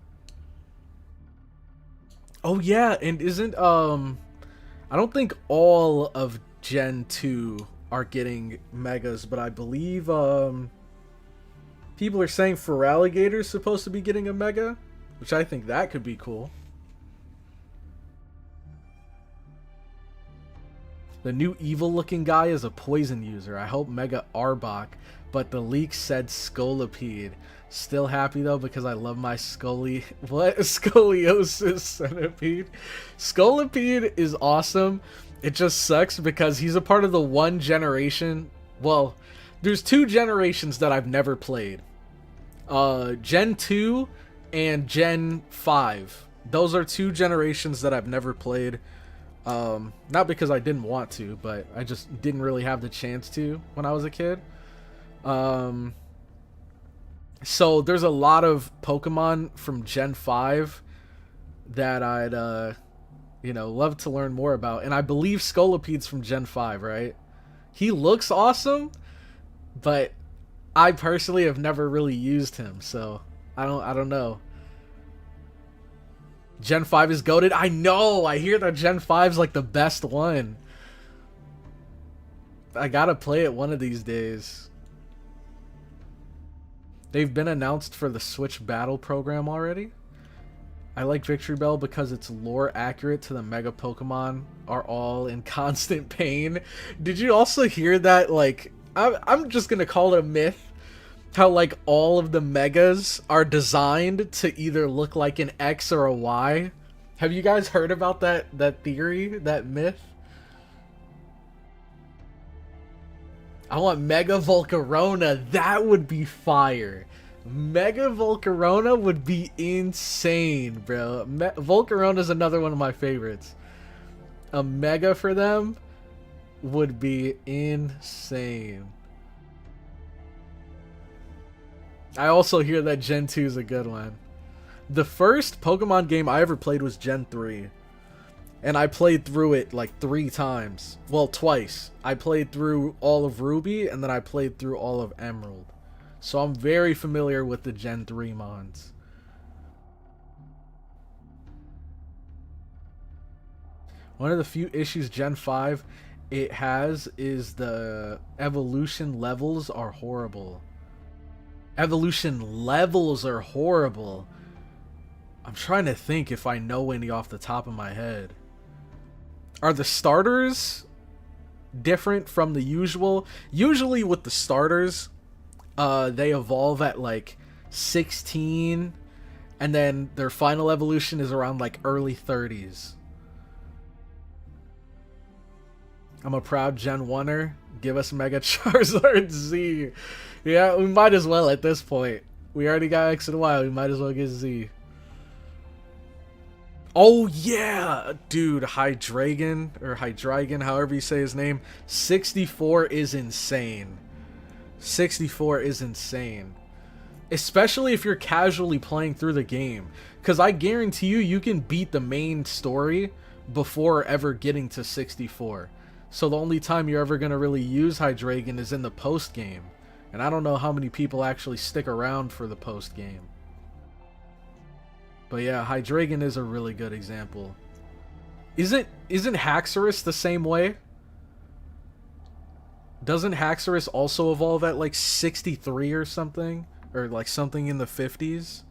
Oh yeah, and isn't I don't think all of Gen 2 are getting Megas, but I believe people are saying Feraligatr is supposed to be getting a Mega, which I think that could be cool. The new evil-looking guy is a poison user. I hope Mega Arbok, but the leak said Scolipede. Still happy though because I love my scoliosis centipede. Scolipede is awesome. It just sucks because he's a part of the one generation. Well, there's 2 generations that I've never played. Gen 2 and Gen 5. Those are 2 generations that I've never played. Not because I didn't want to, but I just didn't really have the chance to when I was a kid. So there's a lot of Pokemon from Gen 5 that I'd, love to learn more about. And I believe Scolipede's from Gen 5, right? He looks awesome, but I personally have never really used him, so I don't know. Gen 5 is goated. I know. I hear that Gen 5's like the best one. I gotta play it one of these days. They've been announced for the Switch Battle program already. I like Victory Bell because it's lore accurate to the Mega Pokemon are all in constant pain. Did you also hear that, like, I'm just gonna call it a myth, how, like, all of the Megas are designed to either look like an X or a Y? Have you guys heard about that theory, that myth? I want Mega Volcarona. That would be fire. Mega Volcarona would be insane, bro. Volcarona is another one of my favorites. A Mega for them would be insane. I also hear that Gen 2 is a good one. The first Pokemon game I ever played was Gen 3. And I played through it like 3 times. Well, twice. I played through all of Ruby, and then I played through all of Emerald. So I'm very familiar with the Gen 3 mods. One of the few issues Gen 5 it has is the evolution levels are horrible. Evolution levels are horrible. I'm trying to think if I know any off the top of my head. Are the starters different from the usual? Usually with the starters, they evolve at like 16, and then their final evolution is around like early 30s. I'm a proud Gen 1er. Give us Mega Charizard Z. Yeah, we might as well at this point. We already got X and Y. We might as well get Z. Oh yeah, dude, Hydreigon, or Hydreigon, however you say his name. 64 is insane. 64 is insane. Especially if you're casually playing through the game. Because I guarantee you, you can beat the main story before ever getting to 64. So the only time you're ever going to really use Hydreigon is in the post-game. And I don't know how many people actually stick around for the post-game. But yeah, Hydreigon is a really good example. Isn't Haxorus the same way? Doesn't Haxorus also evolve at like 63 or something? Or like something in the 50s?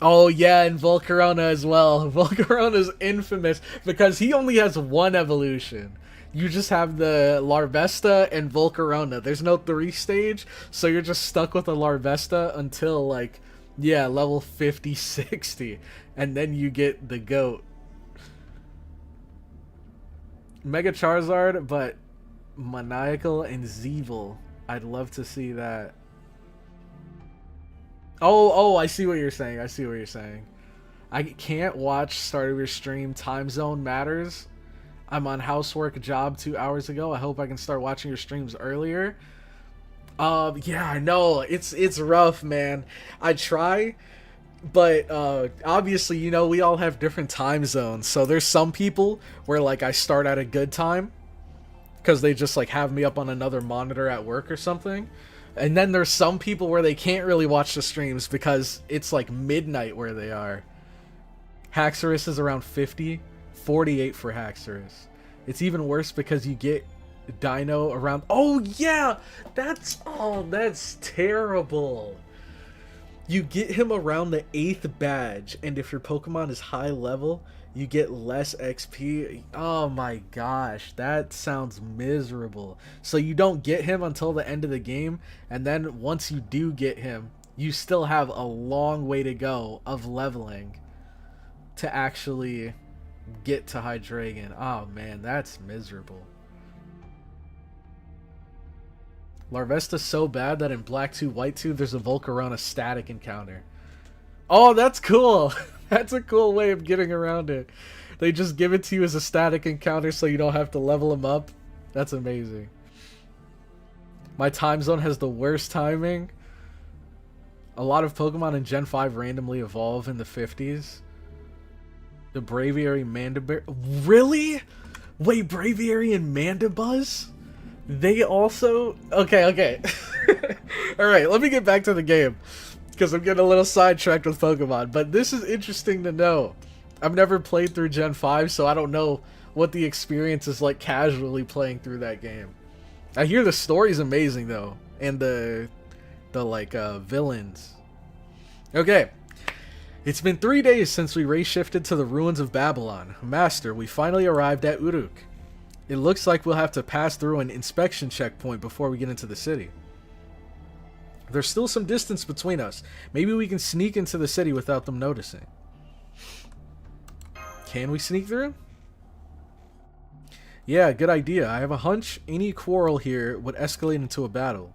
Oh yeah, and Volcarona as well. Volcarona is infamous because he only has one evolution. You just have the Larvesta and Volcarona. There's no 3 stage, so you're just stuck with a Larvesta until like, yeah, level 50, 60. And then you get the GOAT. Mega Charizard, but Maniacal and Zeevil. I'd love to see that. Oh, I see what you're saying. I see what you're saying. I can't watch start of your stream. Time zone matters. I'm on housework job 2 hours ago. I hope I can start watching your streams earlier. Yeah, I know. It's rough, man. I try, but obviously, you know, we all have different time zones. So there's some people where like I start at a good time because they just like have me up on another monitor at work or something. And then there's some people where they can't really watch the streams because it's like midnight where they are. Haxorus is around 50, 48 for Haxorus. It's even worse because you get Dino around... Oh yeah! That's terrible. You get him around the 8th badge, and if your Pokemon is high level, you get less XP. Oh my gosh, that sounds miserable. So you don't get him until the end of the game, and then once you do get him, you still have a long way to go of leveling to actually get to Hydreigon. Oh man, that's miserable. Larvesta's so bad that in Black 2, White 2, there's a Volcarona static encounter. Oh, that's cool. That's a cool way of getting around it. They just give it to you as a static encounter so you don't have to level them up. That's amazing. My time zone has the worst timing. A lot of Pokemon in Gen 5 randomly evolve in the 50s. The Braviary Mandibear... Really? Wait, Braviary and Mandibuzz? They also... Okay. Alright, let me get back to the game. Because I'm getting a little sidetracked with Pokemon. But this is interesting to know. I've never played through Gen 5, so I don't know what the experience is like casually playing through that game. I hear the story's amazing though, and the villains. Okay. It's been 3 days since we race shifted to the ruins of Babylon. Master, we finally arrived at Uruk. It looks like we'll have to pass through an inspection checkpoint before we get into the city. There's still some distance between us. Maybe we can sneak into the city without them noticing. Can we sneak through? Yeah, good idea. I have a hunch any quarrel here would escalate into a battle.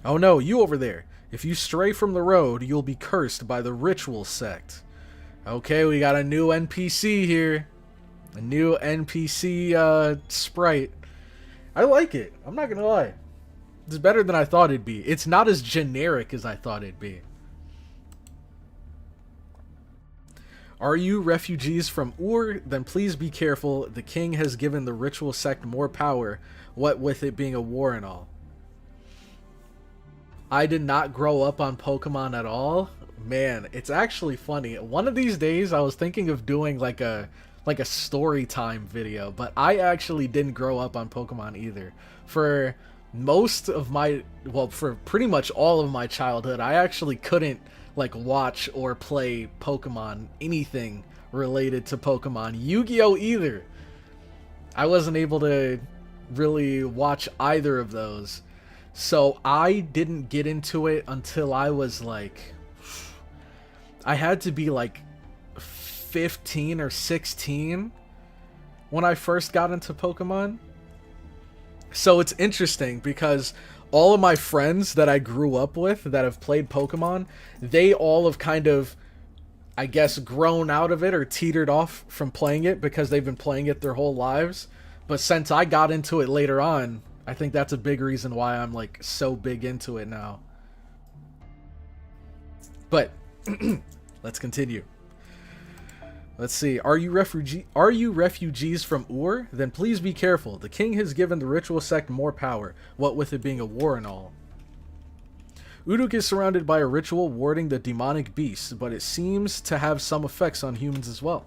Oh no, you over there. If you stray from the road, you'll be cursed by the ritual sect. Okay, we got a new NPC here. A new NPC sprite. I like it. I'm not gonna lie. It's better than I thought it'd be. It's not as generic as I thought it'd be. Are you refugees from Ur? Then please be careful. The king has given the ritual sect more power, what with it being a war and all. I did not grow up on Pokemon at all. Man, it's actually funny. One of these days I was thinking of doing like a story time video, but I actually didn't grow up on Pokemon either. For most of my, well, for pretty much all of my childhood, I actually couldn't like watch or play Pokemon, anything related to Pokemon. Yu-Gi-Oh! Either. I wasn't able to really watch either of those. So I didn't get into it until I was like, I had to be like 15 or 16 when I first got into Pokemon. So it's interesting because all of my friends that I grew up with that have played Pokemon, they all have kind of, I guess, grown out of it or teetered off from playing it because they've been playing it their whole lives. But since I got into it later on, I think that's a big reason why I'm like so big into it now. But let's continue. Let's see. Are you refugees from Ur? Then please be careful. The king has given the ritual sect more power, what with it being a war and all. Uruk is surrounded by a ritual warding the demonic beasts, but it seems to have some effects on humans as well.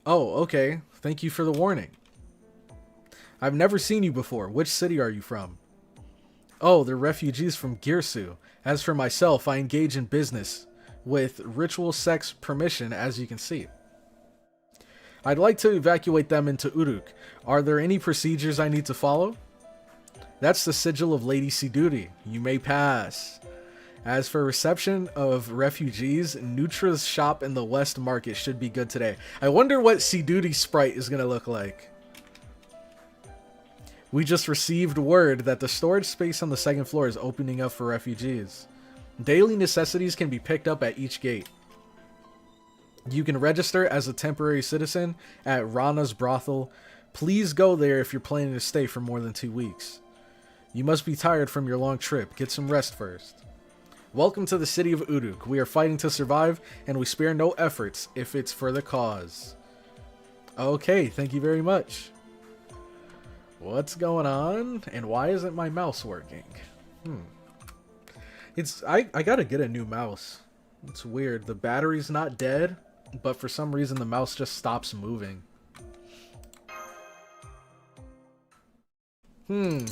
Oh, okay. Thank you for the warning. I've never seen you before. Which city are you from? Oh, they're refugees from Girsu. As for myself, I engage in business with ritual sect's permission, as you can see. I'd like to evacuate them into Uruk. Are there any procedures I need to follow? That's the sigil of Lady Siduri. You may pass. As for reception of refugees, Nutra's shop in the West Market should be good today. I wonder what Siduri's sprite is going to look like. We just received word that the storage space on the second floor is opening up for refugees. Daily necessities can be picked up at each gate. You can register as a temporary citizen at Rana's brothel. Please go there if you're planning to stay for more than 2 weeks. You must be tired from your long trip. Get some rest first. Welcome to the city of Uruk. We are fighting to survive, and we spare no efforts if it's for the cause. Okay, thank you very much. What's going on? And why isn't my mouse working? I gotta get a new mouse. It's weird. The battery's not dead, but for some reason the mouse just stops moving.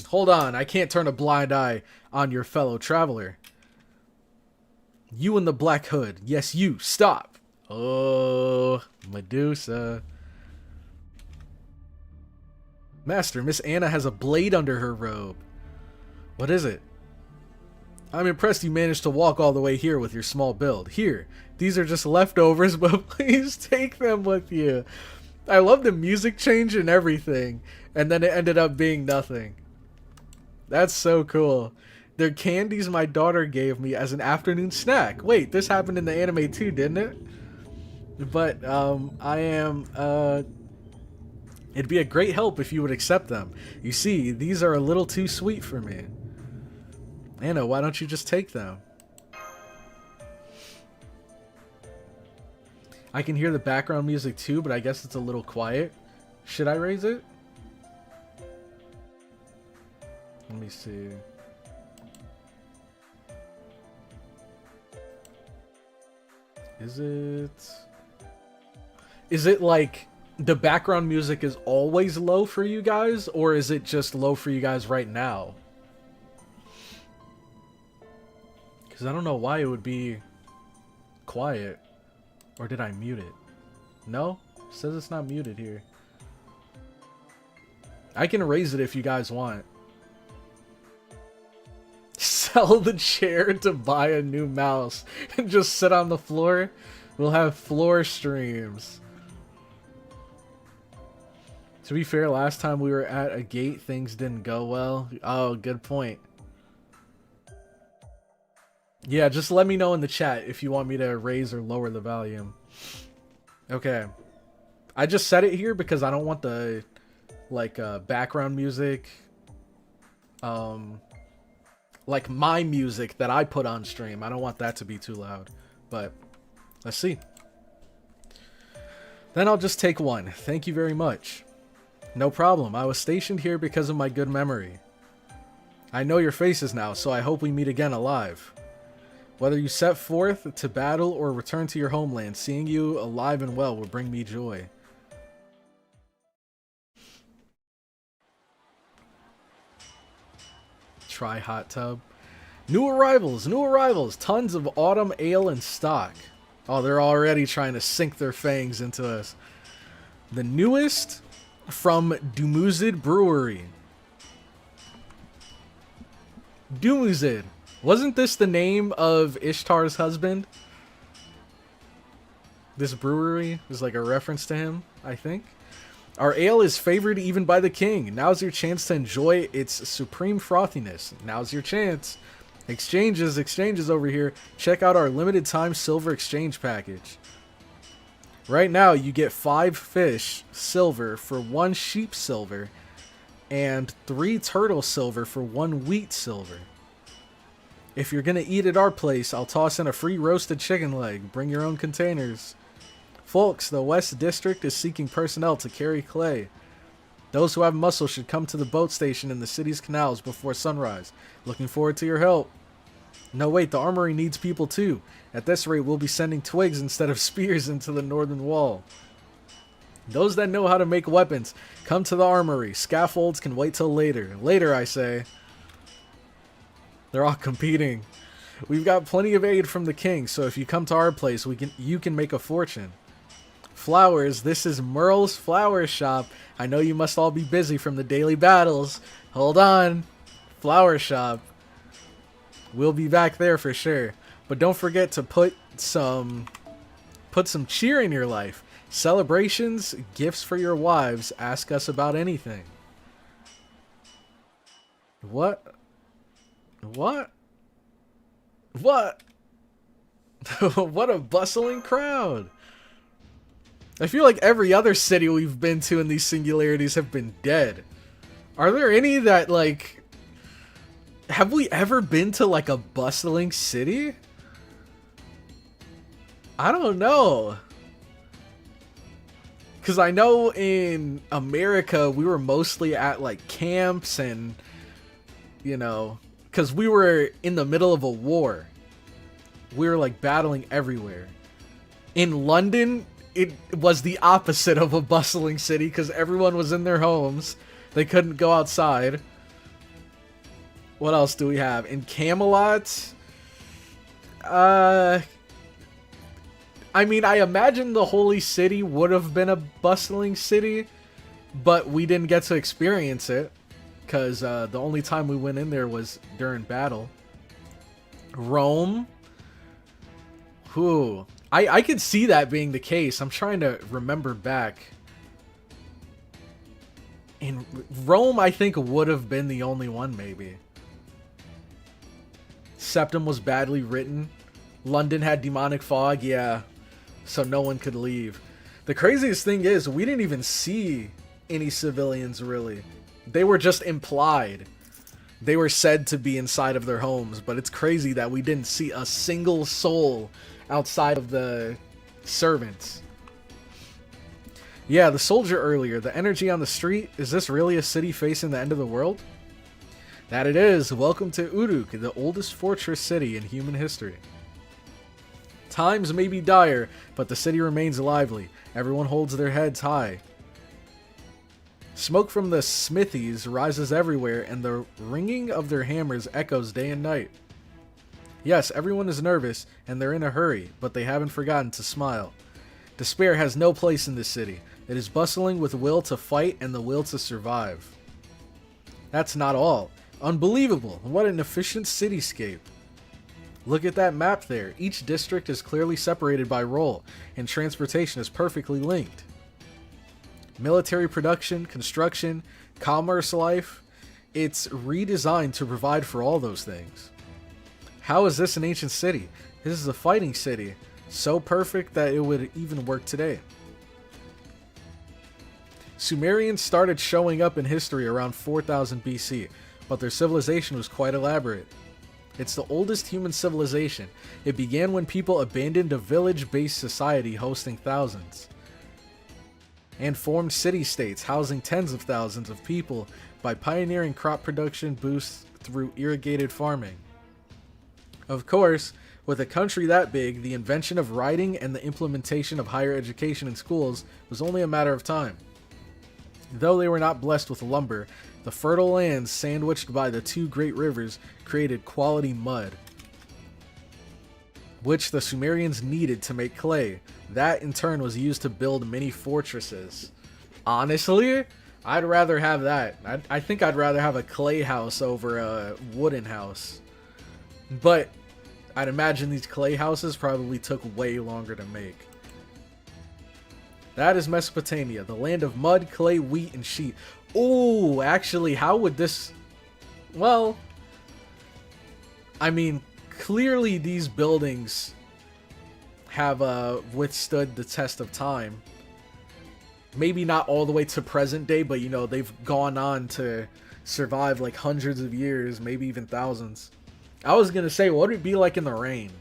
Hold on. I can't turn a blind eye on your fellow traveler. You in the black hood. Yes, you. Stop. Oh, Medusa. Master, Miss Anna has a blade under her robe. What is it? I'm impressed you managed to walk all the way here with your small build. Here, these are just leftovers, but please take them with you. I love the music change and everything, and then it ended up being nothing. That's so cool. They're candies my daughter gave me as an afternoon snack. Wait, this happened in the anime too, didn't it? But, it'd be a great help if you would accept them. You see, these are a little too sweet for me. Anna, why don't you just take them? I can hear the background music too, but I guess it's a little quiet. Should I raise it? Let me see. Is it? Is it like the background music is always low for you guys, or is it just low for you guys right now? Because I don't know why it would be quiet. Or did I mute it? No? It says it's not muted here. I can raise it if you guys want. Sell the chair to buy a new mouse and just sit on the floor. We'll have floor streams. To be fair, last time we were at a gate, things didn't go well. Oh, good point. Yeah, just let me know in the chat if you want me to raise or lower the volume. Okay. I just set it here because I don't want the, like, background music. Like my music that I put on stream. I don't want that to be too loud. But, let's see. Then I'll just take one. Thank you very much. No problem. I was stationed here because of my good memory. I know your faces now, so I hope we meet again alive. Whether you set forth to battle or return to your homeland, seeing you alive and well will bring me joy. Try hot tub. New arrivals, tons of autumn ale in stock. Oh, they're already trying to sink their fangs into us. The newest from Dumuzid Brewery. Dumuzid. Wasn't this the name of Ishtar's husband? This brewery is like a reference to him, I think. Our ale is favored even by the king. Now's your chance to enjoy its supreme frothiness. Now's your chance. Exchanges over here. Check out our limited time silver exchange package. Right now, you get 5 fish silver for 1 sheep silver and 3 turtle silver for 1 wheat silver. If you're gonna eat at our place, I'll toss in a free roasted chicken leg. Bring your own containers. Folks, the West District is seeking personnel to carry clay. Those who have muscle should come to the boat station in the city's canals before sunrise. Looking forward to your help. No, wait, the armory needs people too. At this rate, we'll be sending twigs instead of spears into the northern wall. Those that know how to make weapons, come to the armory. Scaffolds can wait till later. Later, I say. They're all competing. We've got plenty of aid from the king, so if you come to our place, you can make a fortune. Flowers, this is Merle's Flower Shop. I know you must all be busy from the daily battles. Hold on. Flower Shop. We'll be back there for sure. But don't forget to put some cheer in your life. Celebrations, gifts for your wives. Ask us about anything. What? What? What? What a bustling crowd. I feel like every other city we've been to in these singularities have been dead. Are there any that, like... Have we ever been to, like, a bustling city? I don't know. Because I know in America, we were mostly at, like, camps and, you know... Because we were in the middle of a war. We were, like, battling everywhere. In London, it was the opposite of a bustling city because everyone was in their homes. They couldn't go outside. What else do we have? In Camelot, I mean, I imagine the Holy City would have been a bustling city, but we didn't get to experience it because the only time we went in there was during battle. Rome. Whew. I could see that being the case. I'm trying to remember back. In Rome, I think would have been the only one, maybe. Septum was badly written. London had demonic fog, yeah. So no one could leave. The craziest thing is, we didn't even see any civilians, really. They were just implied. They were said to be inside of their homes, but it's crazy that we didn't see a single soul outside of the servants. Yeah, the soldier earlier, the energy on the street. Is this really a city facing the end of the world? That it is. Welcome to Uruk, the oldest fortress city in human history. Times may be dire, but the city remains lively. Everyone holds their heads high. Smoke from the smithies rises everywhere, and the ringing of their hammers echoes day and night. Yes, everyone is nervous, and they're in a hurry, but they haven't forgotten to smile. Despair has no place in this city. It is bustling with will to fight and the will to survive. That's not all. Unbelievable! What an efficient cityscape. Look at that map there. Each district is clearly separated by role, and transportation is perfectly linked. Military production, construction, commerce life, it's redesigned to provide for all those things. How is this an ancient city? This is a fighting city, so perfect that it would even work today. Sumerians started showing up in history around 4000 BC, but their civilization was quite elaborate. It's the oldest human civilization. It began when people abandoned a village-based society hosting thousands, and formed city-states housing tens of thousands of people by pioneering crop production boosts through irrigated farming. Of course, with a country that big, the invention of writing and the implementation of higher education in schools was only a matter of time. Though they were not blessed with lumber, the fertile lands sandwiched by the two great rivers created quality mud, which the Sumerians needed to make clay. That in turn was used to build many fortresses. Honestly, I'd rather have that. I think I'd rather have a clay house over a wooden house. But I'd imagine these clay houses probably took way longer to make. That is Mesopotamia, the land of mud, clay, wheat, and sheep. Oh, actually, how would this... Well, I mean, clearly these buildings have withstood the test of time. Maybe not all the way to present day, but you know, they've gone on to survive like hundreds of years, maybe even thousands. I was gonna say, what would it be like in the rain?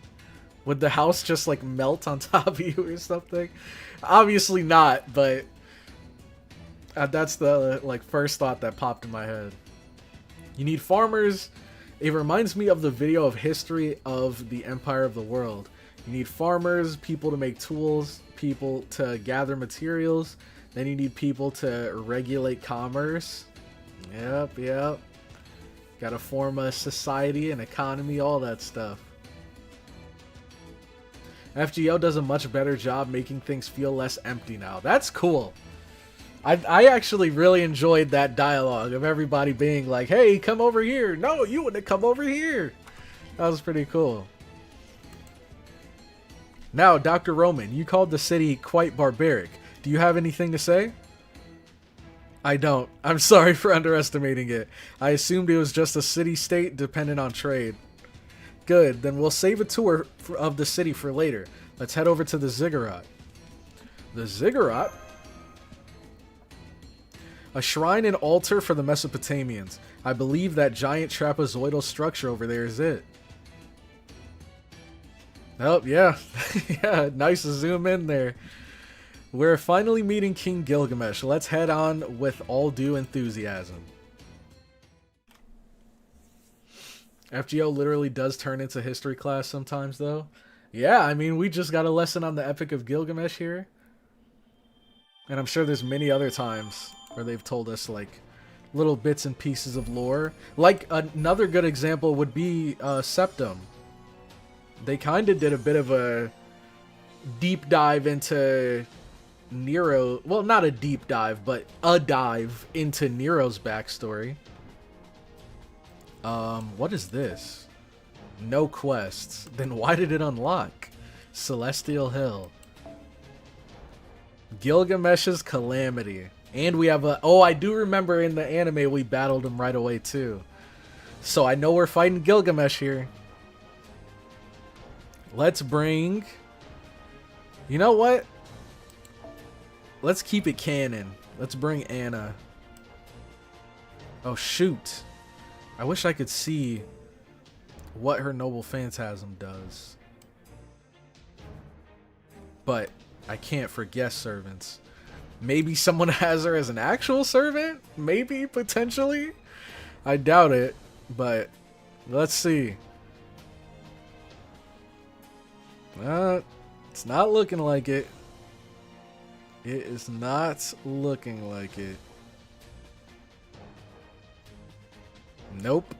Would the house just like melt on top of you or something? Obviously not, but that's the like first thought that popped in my head. You need farmers. It reminds me of the video of history of the Empire of the World. You need farmers, people to make tools, people to gather materials. Then you need people to regulate commerce. Yep. Gotta form a society, an economy, all that stuff. FGO does a much better job making things feel less empty now. That's cool. I actually really enjoyed that dialogue of everybody being like, hey, come over here. No, you wouldn't come over here. That was pretty cool. Now, Dr. Roman, you called the city quite barbaric. Do you have anything to say? I don't. I'm sorry for underestimating it. I assumed it was just a city-state dependent on trade. Good, then we'll save a tour of the city for later. Let's head over to the ziggurat. The ziggurat? A shrine and altar for the Mesopotamians. I believe that giant trapezoidal structure over there is it. Oh, yeah. Yeah, nice to zoom in there. We're finally meeting King Gilgamesh. Let's head on with all due enthusiasm. FGO literally does turn into history class sometimes, though. Yeah, I mean, we just got a lesson on the Epic of Gilgamesh here. And I'm sure there's many other times where they've told us, like, little bits and pieces of lore. Like, another good example would be Septum. They kind of did a bit of a deep dive into Nero. Well, not a deep dive, but a dive into Nero's backstory. What is this? No quests. Then why did it unlock? Celestial Hill. Gilgamesh's Calamity. And we have a... Oh, I do remember in the anime we battled him right away too. So I know we're fighting Gilgamesh here. Let's bring... You know what? Let's keep it canon. Let's bring Anna. Oh, shoot. I wish I could see what her Noble Phantasm does. But I can't for guest servants. Maybe someone has her as an actual servant? Maybe, potentially? I doubt it, but let's see. It's not looking like it. It is not looking like it. Nope.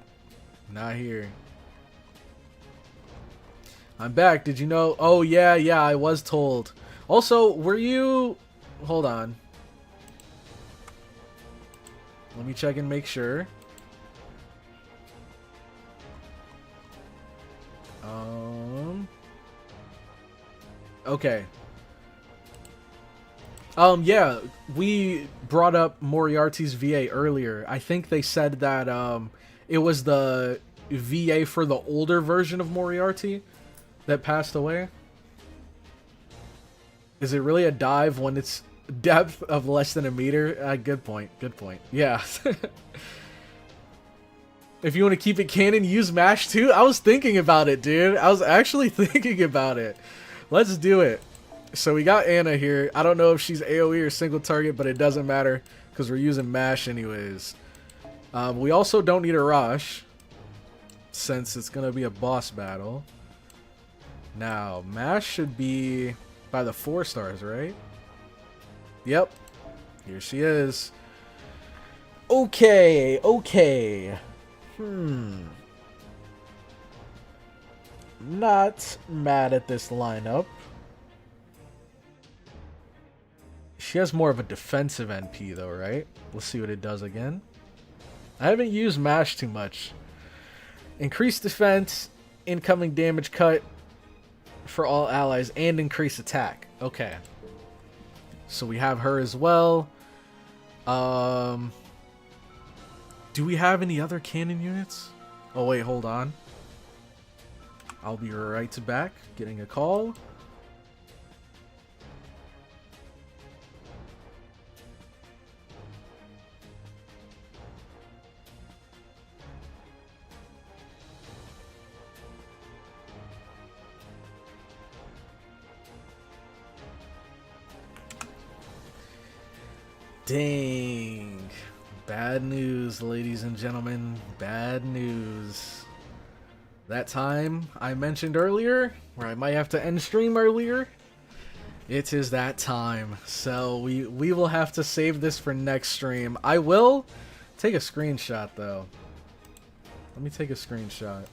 Not here. I'm back. Did you know? Oh, yeah, I was told. Also, were you... Hold on. Let me check and make sure. Okay. Yeah, we brought up Moriarty's VA earlier. I think they said that, it was the VA for the older version of Moriarty that passed away. Is it really a dive when it's depth of less than a meter? Good point. Good point. Yeah. If you want to keep it canon, use MASH too. I was thinking about it, dude. I was actually thinking about it. Let's do it. So we got Anna here. I don't know if she's AoE or single target, but it doesn't matter because we're using MASH anyways. We also don't need a rush since it's going to be a boss battle. Now, MASH should be by the 4 stars, right? Yep. Here she is. Okay, okay. Not mad at this lineup. She has more of a defensive NP though, right? Let's see what it does again. I haven't used MASH too much. Increase defense, incoming damage cut for all allies, and increase attack. Okay. So we have her as well. Do we have any other cannon units? Oh wait, hold on. I'll be right back. Getting a call. Dang. Bad news, ladies and gentlemen. Bad news. That time I mentioned earlier, where I might have to end stream earlier, it is that time. So we will have to save this for next stream. I will take a screenshot, though. Let me take a screenshot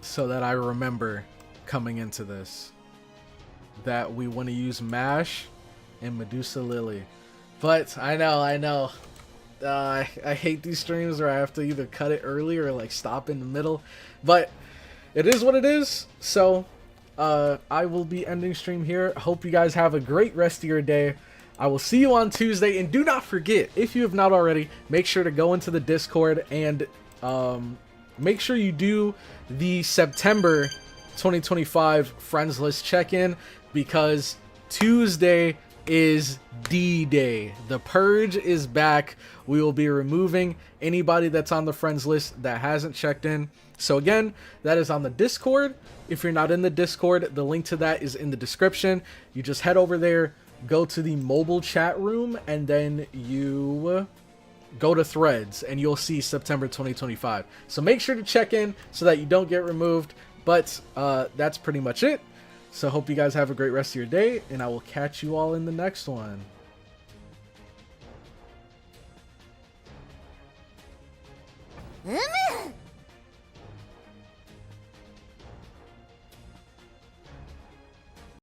so that I remember coming into this that we want to use MASH and Medusa Lily. But I know. I hate these streams where I have to either cut it early or like stop in the middle. But it is what it is. So I will be ending stream here. Hope you guys have a great rest of your day. I will see you on Tuesday. And do not forget, if you have not already, make sure to go into the Discord and make sure you do the September 2025 friends list check-in, because Tuesday is D-Day. The Purge is back. We will be removing anybody that's on the friends list that hasn't checked in. So again, that is on the Discord. If you're not in the Discord, the link to that is in the description. You just head over there, go to the mobile chat room, and then you go to threads and you'll see September 2025. So make sure to check in so that you don't get removed. But that's pretty much it. So hope you guys have a great rest of your day, and I will catch you all in the next one. Mm-hmm.